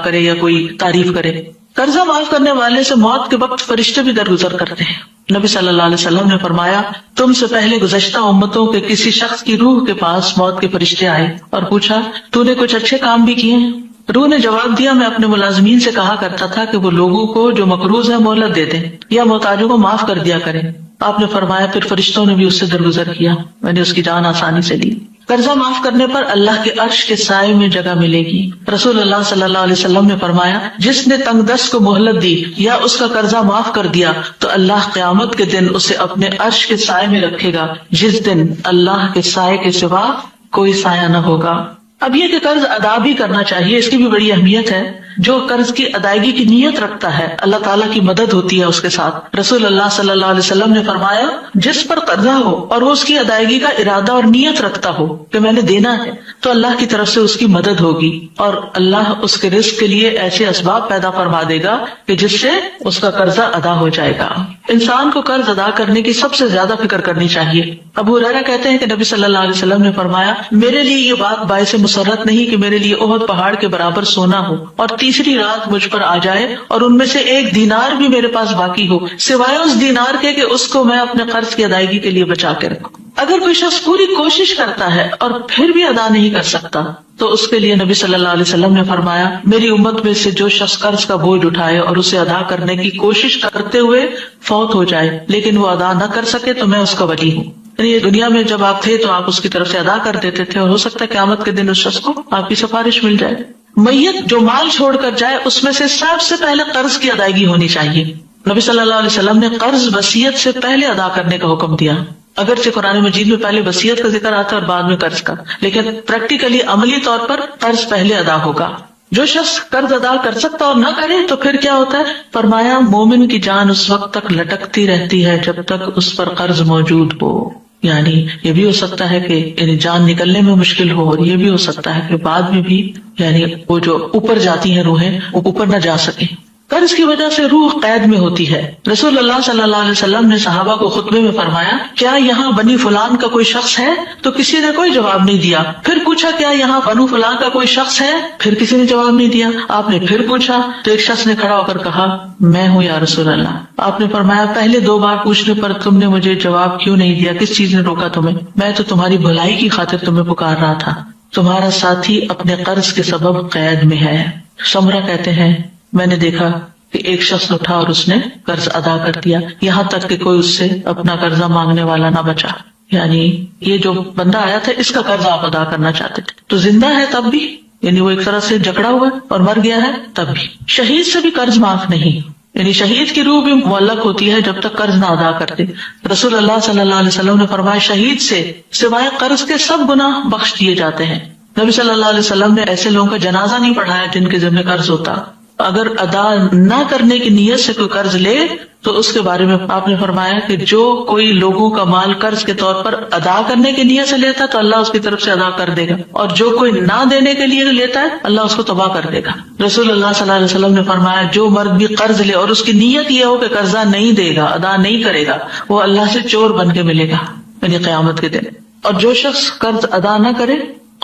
کرے یا کوئی تعریف کرے. قرضہ معاف کرنے والے سے موت کے وقت فرشتے بھی درگزر کرتے ہیں. نبی صلی اللہ علیہ وسلم نے فرمایا تم سے پہلے گزشتہ امتوں کے کسی شخص کی روح کے پاس موت کے فرشتے آئے اور پوچھا تو نے کچھ اچھے کام بھی کیے ہیں؟ روح نے جواب دیا میں اپنے ملازمین سے کہا کرتا تھا کہ وہ لوگوں کو جو مقروض ہے مہلت دے دیں یا محتاجوں کو معاف کر دیا کریں. آپ نے فرمایا پھر فرشتوں نے بھی اس سے درگزر کیا، میں نے اس کی جان آسانی سے لی. قرضہ معاف کرنے پر اللہ کے عرش کے سائے میں جگہ ملے گی. رسول اللہ صلی اللہ علیہ وسلم نے فرمایا جس نے تنگ دست کو مہلت دی یا اس کا قرضہ معاف کر دیا تو اللہ قیامت کے دن اسے اپنے عرش کے سائے میں رکھے گا، جس دن اللہ کے سائے کے سوا کوئی سایہ نہ ہوگا. اب یہ کہ قرض ادا بھی کرنا چاہیے، اس کی بھی بڑی اہمیت ہے. جو قرض کی ادائیگی کی نیت رکھتا ہے اللہ تعالیٰ کی مدد ہوتی ہے اس کے ساتھ. رسول اللہ صلی اللہ علیہ وسلم نے فرمایا جس پر قرضہ ہو اور وہ اس کی ادائیگی کا ارادہ اور نیت رکھتا ہو کہ میں نے دینا ہے تو اللہ کی طرف سے اس کی مدد ہوگی اور اللہ اس کے رزق کے لیے ایسے اسباب پیدا فرما دے گا کہ جس سے اس کا قرضہ ادا ہو جائے گا. انسان کو قرض ادا کرنے کی سب سے زیادہ فکر کرنی چاہیے. ابو ہریرہ کہتے ہیں کہ نبی صلی اللہ علیہ وسلم نے فرمایا میرے لیے یہ بات باعث مسرت نہیں کہ میرے لیے احد پہاڑ کے برابر سونا ہو اور تیسری رات مجھ پر آ جائے اور ان میں سے ایک دینار بھی میرے پاس باقی ہو سوائے اس دینار کے کہ اس کو میں اپنے قرض کی ادائیگی کے لیے بچا کے رکھوں. اگر کوئی شخص پوری کوشش کرتا ہے اور پھر بھی ادا نہیں کر سکتا تو اس کے لیے نبی صلی اللہ علیہ وسلم نے فرمایا میری امت میں سے جو شخص قرض کا بوجھ اٹھائے اور اسے ادا کرنے کی کوشش کرتے ہوئے فوت ہو جائے لیکن وہ ادا نہ کر سکے تو میں اس کا ولی ہوں. یعنی دنیا میں جب آپ تھے تو آپ اس کی طرف سے ادا کر دیتے تھے اور ہو سکتا ہے قیامت کے دن اس شخص کو آپ کی سفارش مل جائے. میت جو مال چھوڑ کر جائے اس میں سے سب سے پہلے قرض کی ادائیگی ہونی چاہیے. نبی صلی اللہ علیہ وسلم نے قرض وصیت سے پہلے ادا کرنے کا حکم دیا. اگرچہ قرآن مجید میں پہلے وصیت کا ذکر آتا ہے اور بعد میں قرض کا، لیکن پریکٹیکلی عملی طور پر قرض پہلے ادا ہوگا. جو شخص قرض ادا کر سکتا اور نہ کرے تو پھر کیا ہوتا ہے؟ فرمایا مومن کی جان اس وقت تک لٹکتی رہتی ہے جب تک اس پر قرض موجود ہو. یعنی یہ بھی ہو سکتا ہے کہ جان نکلنے میں مشکل ہو اور یہ بھی ہو سکتا ہے کہ بعد میں بھی یعنی وہ جو اوپر جاتی ہیں روحیں وہ اوپر نہ جا سکیں. قرض کی وجہ سے روح قید میں ہوتی ہے. رسول اللہ صلی اللہ علیہ وسلم نے صحابہ کو خطبے میں فرمایا کیا یہاں بنی فلان کا کوئی شخص ہے؟ تو کسی نے کوئی جواب نہیں دیا. پھر پوچھا کیا یہاں بنو فلان کا کوئی شخص ہے؟ پھر کسی نے جواب نہیں دیا. آپ نے پھر پوچھا تو ایک شخص نے کھڑا ہو کر کہا میں ہوں یا رسول اللہ. آپ نے فرمایا پہلے 2 بار پوچھنے پر تم نے مجھے جواب کیوں نہیں دیا؟ کس چیز نے روکا تمہیں؟ میں تو تمہاری بھلائی کی خاطر تمہیں پکار رہا تھا. تمہارا ساتھی اپنے قرض کے سبب قید میں ہے. سمرہ کہتے ہیں میں نے دیکھا کہ ایک شخص اٹھا اور اس نے قرض ادا کر دیا یہاں تک کہ کوئی اس سے اپنا قرضہ مانگنے والا نہ بچا. یعنی یہ جو بندہ آیا تھا اس کا قرضہ آپ ادا کرنا چاہتے تھے تو زندہ ہے تب بھی، یعنی وہ ایک طرح سے جکڑا ہوا ہے اور مر گیا ہے تب بھی. شہید سے بھی قرض معاف نہیں، یعنی شہید کی روح بھی معلق ہوتی ہے جب تک قرض نہ ادا کرتے. رسول اللہ صلی اللہ علیہ وسلم نے فرمایا شہید سے سوائے قرض کے سب گناہ بخش دیے جاتے ہیں. نبی صلی اللہ علیہ وسلم نے ایسے لوگوں کا جنازہ نہیں پڑھایا جن کے ذمہ قرض ہوتا. اگر ادا نہ کرنے کی نیت سے کوئی قرض لے تو اس کے بارے میں آپ نے فرمایا کہ جو کوئی لوگوں کا مال قرض کے طور پر ادا کرنے کی نیت سے لیتا تو اللہ اس کی طرف سے ادا کر دے گا، اور جو کوئی نہ دینے کے لیے لیتا ہے اللہ اس کو تباہ کر دے گا. رسول اللہ صلی اللہ علیہ وسلم نے فرمایا جو مرد بھی قرض لے اور اس کی نیت یہ ہو کہ قرضہ نہیں دے گا، ادا نہیں کرے گا، وہ اللہ سے چور بن کے ملے گا یعنی قیامت کے دن. اور جو شخص قرض ادا نہ کرے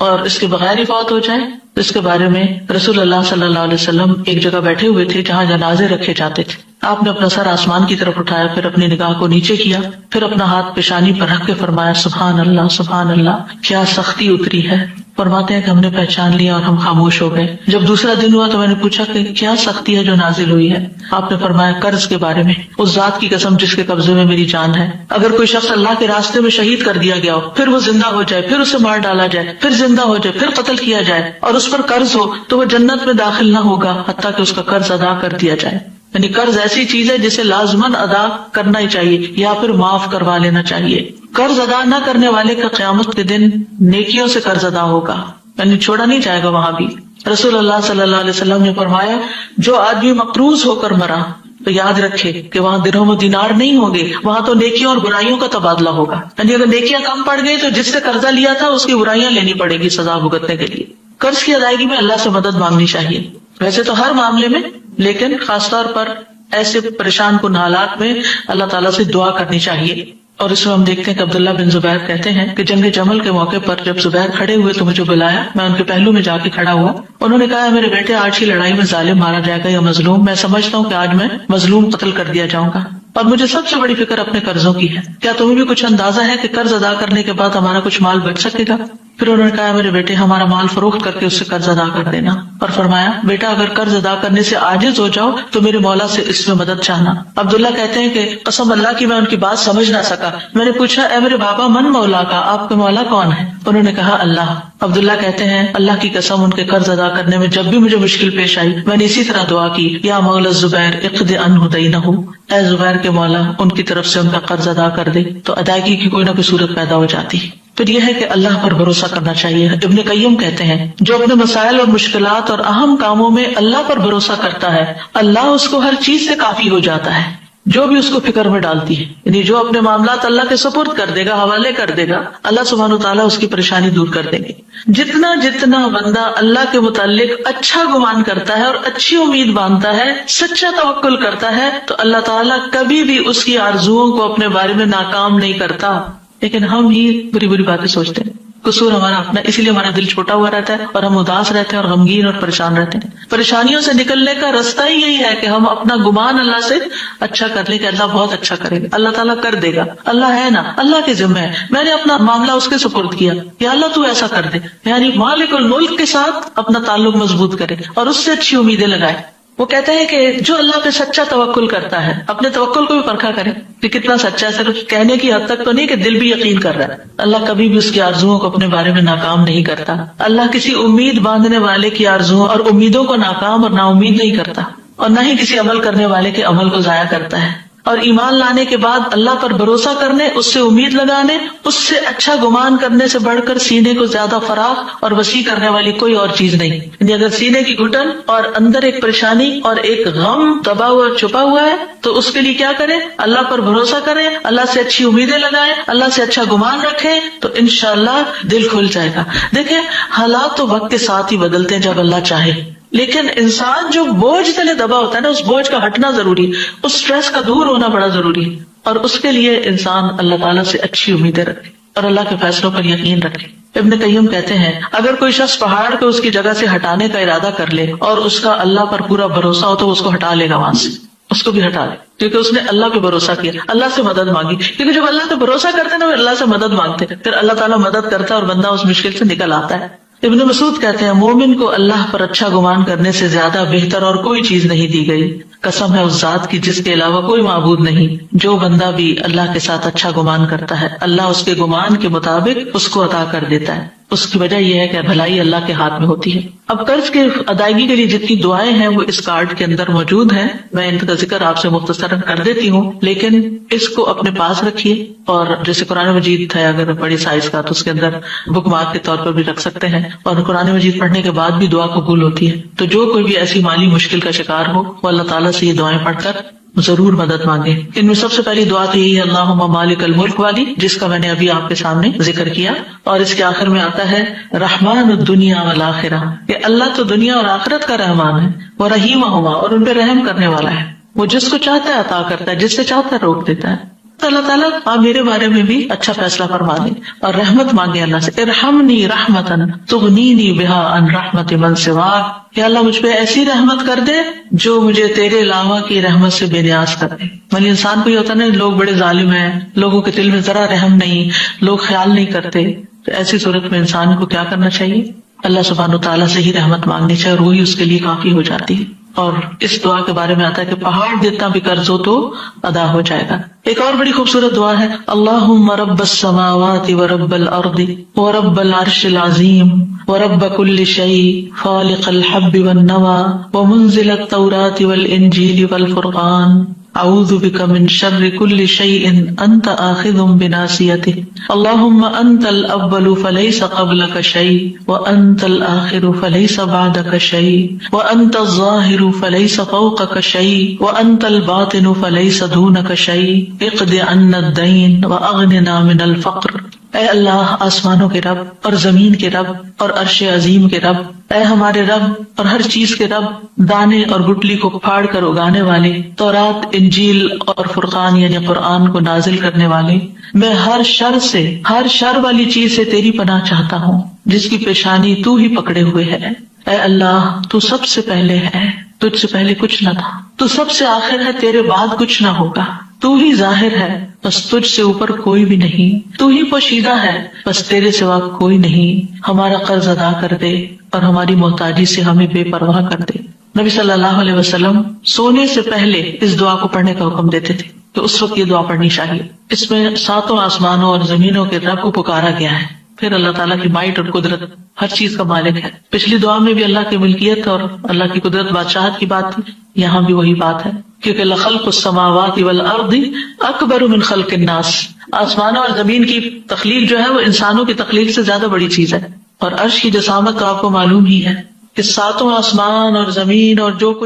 اور اس کے بغیر ہی فوت ہو جائے تو اس کے بارے میں رسول اللہ صلی اللہ علیہ وسلم ایک جگہ بیٹھے ہوئے تھے جہاں جنازے رکھے جاتے تھے. آپ نے اپنا سر آسمان کی طرف اٹھایا، پھر اپنی نگاہ کو نیچے کیا، پھر اپنا ہاتھ پیشانی پر رکھ کے فرمایا سبحان اللہ سبحان اللہ، کیا سختی اتری ہے. فرماتے ہیں کہ ہم نے پہچان لیا اور ہم خاموش ہو گئے. جب دوسرا دن ہوا تو میں نے پوچھا کہ کیا سختی ہے جو نازل ہوئی ہے؟ آپ نے فرمایا قرض کے بارے میں. اس ذات کی قسم جس کے قبضے میں میری جان ہے، اگر کوئی شخص اللہ کے راستے میں شہید کر دیا گیا ہو، پھر وہ زندہ ہو جائے، پھر اسے مار ڈالا جائے، پھر زندہ ہو جائے، پھر قتل کیا جائے اور اس پر قرض ہو تو وہ جنت میں داخل نہ ہوگا حتیٰ کہ اس کا قرض ادا کر دیا جائے. یعنی قرض ایسی چیز ہے جسے لازماً ادا کرنا ہی چاہیے یا پھر معاف کروا لینا چاہیے. قرض ادا نہ کرنے والے کا قیامت کے دن نیکیوں سے قرض ادا ہوگا، یعنی چھوڑا نہیں جائے گا وہاں بھی. رسول اللہ صلی اللہ علیہ وسلم نے فرمایا جو آدمی مقروض ہو کر مرا تو یاد رکھے کہ وہاں درہم و دینار نہیں ہوں گے، وہاں تو نیکیوں اور برائیوں کا تبادلہ ہوگا. یعنی اگر نیکیاں کم پڑ گئی تو جس سے قرضہ لیا تھا اس کی برائیاں لینی پڑے گی سزا بھگتنے کے لیے. قرض کی ادائیگی میں اللہ سے مدد مانگنی چاہیے، ویسے تو ہر معاملے میں، لیکن خاص طور پر ایسے پریشان کن حالات میں اللہ تعالیٰ سے دعا کرنی چاہیے. اور اس میں ہم دیکھتے ہیں کہ عبداللہ بن زبیر کہتے ہیں کہ جنگ جمل کے موقع پر جب زبیر کھڑے ہوئے تو مجھے بلایا، میں ان کے پہلو میں جا کے کھڑا ہوا. انہوں نے کہا میرے بیٹے آج کی لڑائی میں ظالم مارا جائے گا یا مظلوم؟ میں سمجھتا ہوں کہ آج میں مظلوم قتل کر دیا جاؤں گا اور مجھے سب سے بڑی فکر اپنے قرضوں کی ہے. کیا تمہیں بھی کچھ اندازہ ہے کہ قرض ادا کرنے کے بعد ہمارا کچھ مال بچ سکے گا؟ پھر انہوں نے کہا میرے بیٹے ہمارا مال فروخت کر کے اس سے قرض ادا کر دینا. اور فرمایا بیٹا اگر قرض ادا کرنے سے عاجز ہو جاؤ تو میرے مولا سے اس میں مدد چاہنا. عبداللہ کہتے ہیں کہ قسم اللہ کی میں ان کی بات سمجھ نہ سکا. میں نے پوچھا اے میرے بابا من مولا کا، آپ کے مولا کون ہے؟ انہوں نے کہا اللہ. عبداللہ کہتے ہیں اللہ کی قسم ان کے قرض ادا کرنے میں جب بھی مجھے مشکل پیش آئی میں نے اسی طرح دعا کی یا مولا زبیر اقض عنہ دینہ، اے زبیر کے مولا ان کی طرف سے ان کا قرض ادا کر دے، تو ادائیگی کی کوئی نہ کوئی صورت پیدا ہو جاتی. پھر یہ ہے کہ اللہ پر بھروسہ کرنا چاہیے. ابن قیم کہتے ہیں جو اپنے مسائل اور مشکلات اور اہم کاموں میں اللہ پر بھروسہ کرتا ہے اللہ اس کو ہر چیز سے کافی ہو جاتا ہے جو بھی اس کو فکر میں ڈالتی ہے. یعنی جو اپنے معاملات اللہ کے سپرد کر دے گا، حوالے کر دے گا، اللہ سبحانہ وتعالیٰ اس کی پریشانی دور کر دیں گے. جتنا جتنا بندہ اللہ کے متعلق اچھا گمان کرتا ہے اور اچھی امید باندھتا ہے، سچا توکل کرتا ہے، تو اللہ تعالیٰ کبھی بھی اس کی آرزوؤں کو اپنے بارے میں ناکام نہیں کرتا. لیکن ہم ہی بری بری باتیں سوچتے ہیں، قصور ہمارا اپنا، اسی لیے ہمارا دل چھوٹا ہوا رہتا ہے اور ہم اداس رہتے ہیں اور غمگین اور پریشان رہتے ہیں. پریشانیوں سے نکلنے کا راستہ ہی یہی ہے کہ ہم اپنا گمان اللہ سے اچھا کر لیں کہ اللہ بہت اچھا کرے گا، اللہ تعالیٰ کر دے گا، اللہ ہے نا، اللہ کے ذمہ ہے، میں نے اپنا معاملہ اس کے سپرد کیا، یا اللہ تو ایسا کر دے. یعنی مالک الملک کے ساتھ اپنا تعلق مضبوط کرے اور اس سے اچھی امیدیں لگائے. وہ کہتے ہیں کہ جو اللہ پہ سچا توکل کرتا ہے اپنے توکل کو بھی پرکھا کرے کہ کتنا سچا ہے. صرف کہنے کی حد تک تو نہیں کہ دل بھی یقین کر رہا ہے. اللہ کبھی بھی اس کی آرزوؤں کو اپنے بارے میں ناکام نہیں کرتا. اللہ کسی امید باندھنے والے کی آرزوؤں اور امیدوں کو ناکام اور نا امید نہیں کرتا، اور نہ ہی کسی عمل کرنے والے کے عمل کو ضائع کرتا ہے. اور ایمان لانے کے بعد اللہ پر بھروسہ کرنے، اس سے امید لگانے، اس سے اچھا گمان کرنے سے بڑھ کر سینے کو زیادہ فراخ اور وسیع کرنے والی کوئی اور چیز نہیں. یعنی اگر سینے کی گھٹن اور اندر ایک پریشانی اور ایک غم دبا ہوا چھپا ہوا ہے تو اس کے لیے کیا کریں؟ اللہ پر بھروسہ کریں، اللہ سے اچھی امیدیں لگائیں، اللہ سے اچھا گمان رکھیں، تو انشاءاللہ دل کھل جائے گا. دیکھیں حالات تو وقت کے ساتھ ہی بدلتے ہیں جب اللہ چاہے، لیکن انسان جو بوجھ تلے دبا ہوتا ہے نا، اس بوجھ کا ہٹنا ضروری، اس سٹریس کا دور ہونا بڑا ضروری ہے. اور اس کے لیے انسان اللہ تعالیٰ سے اچھی امیدیں رکھے اور اللہ کے فیصلوں پر یقین رکھے. ابن قیم کہتے ہیں اگر کوئی شخص پہاڑ کو اس کی جگہ سے ہٹانے کا ارادہ کر لے اور اس کا اللہ پر پورا بھروسہ ہو تو اس کو ہٹا لے گا وہاں سے، اس کو بھی ہٹا لے، کیونکہ اس نے اللہ پہ بھروسہ کیا، اللہ سے مدد مانگی. کیونکہ جب اللہ پہ بھروسہ کرتے ہیں نا، وہ اللہ سے مدد مانگتے ہیں، پھر اللہ تعالیٰ مدد کرتا ہے اور بندہ اس مشکل سے نکل آتا ہے. ابن مسعود کہتے ہیں مومن کو اللہ پر اچھا گمان کرنے سے زیادہ بہتر اور کوئی چیز نہیں دی گئی. قسم ہے اس ذات کی جس کے علاوہ کوئی معبود نہیں. جو بندہ بھی اللہ کے ساتھ اچھا گمان کرتا ہے اللہ اس کے گمان کے مطابق اس کو عطا کر دیتا ہے. اس کی وجہ یہ ہے کہ بھلائی اللہ کے ہاتھ میں ہوتی ہے. اب قرض کی ادائیگی کے لیے جتنی دعائیں ہیں وہ اس کارڈ کے اندر موجود ہیں، میں ان کا ذکر آپ سے مختصراً کر دیتی ہوں، لیکن اس کو اپنے پاس رکھیے. اور جیسے قرآن مجید ہے اگر بڑی سائز کا تو اس کے اندر بک مارک کے طور پر بھی رکھ سکتے ہیں، اور قرآن مجید پڑھنے کے بعد بھی دعا قبول ہوتی ہے. تو جو کوئی بھی ایسی مالی مشکل کا شکار ہو وہ اللہ تعالیٰ سے یہ دعائیں پڑھ کر ضرور مدد مانگے. ان میں سب سے پہلی دعا تو یہی ہے اللہم مالک الملک والی، جس کا میں نے ابھی آپ کے سامنے ذکر کیا. اور اس کے آخر میں آتا ہے رحمان الدنیا والآخرہ، کہ اللہ تو دنیا اور آخرت کا رحمان ہے، وہ رحیمہما، اور ان پہ رحم کرنے والا ہے. وہ جس کو چاہتا ہے عطا کرتا ہے، جس سے چاہتا ہے روک دیتا ہے. تو اللہ تعالیٰ آپ میرے بارے میں بھی اچھا فیصلہ فرما دیں اور رحمت مانگے اللہ سے. ارحمنی رحمتن تغنینی بہا عن رحمت من سواک، کہ اللہ مجھ پہ ایسی رحمت کر دے جو مجھے تیرے علاوہ کی رحمت سے بے نیاز کر دے. یعنی انسان کو یہ ہوتا نا لوگ بڑے ظالم ہیں، لوگوں کے دل میں ذرا رحم نہیں، لوگ خیال نہیں کرتے. تو ایسی صورت میں انسان کو کیا کرنا چاہیے؟ اللہ سبحانہ تعالیٰ سے ہی رحمت مانگنی چاہیے اور وہی اس کے لیے کافی ہو جاتی ہے. اور اس دعا کے بارے میں آتا ہے کہ پہاڑ جتنا بھی قرض ہو تو ادا ہو جائے گا. ایک اور بڑی خوبصورت دعا ہے اللہم رب السماوات ورب الارض ورب العرش العظیم ورب كل شيء خالق الحب والنوى ومنزل التوراة والانجیل والفرقان اعوذ بک من شر كل شيء انت آخذ بناصیته اللهم انت الاول فليس قبلك شيء وانت الاخر فليس بعدك شيء وانت الظاهر فليس فوقك شيء وانت الباطن فليس دونك شيء اقض عنا الدين واغننا من الفقر. اے اللہ آسمانوں کے رب اور زمین کے رب اور عرش عظیم کے رب، اے ہمارے رب اور ہر چیز کے رب، دانے اور گٹلی کو پھاڑ کر اگانے والے، تورات، انجیل اور فرقان یعنی قرآن کو نازل کرنے والے، میں ہر شر سے، ہر شر والی چیز سے تیری پناہ چاہتا ہوں جس کی پیشانی تو ہی پکڑے ہوئے ہے. اے اللہ تو سب سے پہلے ہے، تجھ سے پہلے کچھ نہ تھا، تو سب سے آخر ہے، تیرے بعد کچھ نہ ہوگا، تو ہی ظاہر ہے بس تجھ سے اوپر کوئی بھی نہیں، تو ہی پوشیدہ ہے بس تیرے سوا کوئی نہیں. ہمارا قرض ادا کر دے اور ہماری محتاجی سے ہمیں بے پرواہ کر دے. نبی صلی اللہ علیہ وسلم سونے سے پہلے اس دعا کو پڑھنے کا حکم دیتے تھے کہ اس وقت یہ دعا پڑھنی چاہیے. اس میں ساتوں آسمانوں اور زمینوں کے رب کو پکارا گیا ہے. پھر اللہ تعالیٰ کی مائٹ اور قدرت ہر چیز کا مالک ہے. پچھلی دعا میں بھی اللہ کی ملکیت اور اللہ کی قدرت بادشاہت کی بات تھی، یہاں بھی وہی بات ہے، کیونکہ لخلق السماوات والارض اکبر من خلق الناس، آسمان اور زمین کی تخلیق جو ہے وہ انسانوں کی تخلیق سے زیادہ بڑی چیز ہے. اور عرش کی جسامت تو آپ کو معلوم ہی ہے کہ ساتوں آسمان اور زمین اور جو کچھ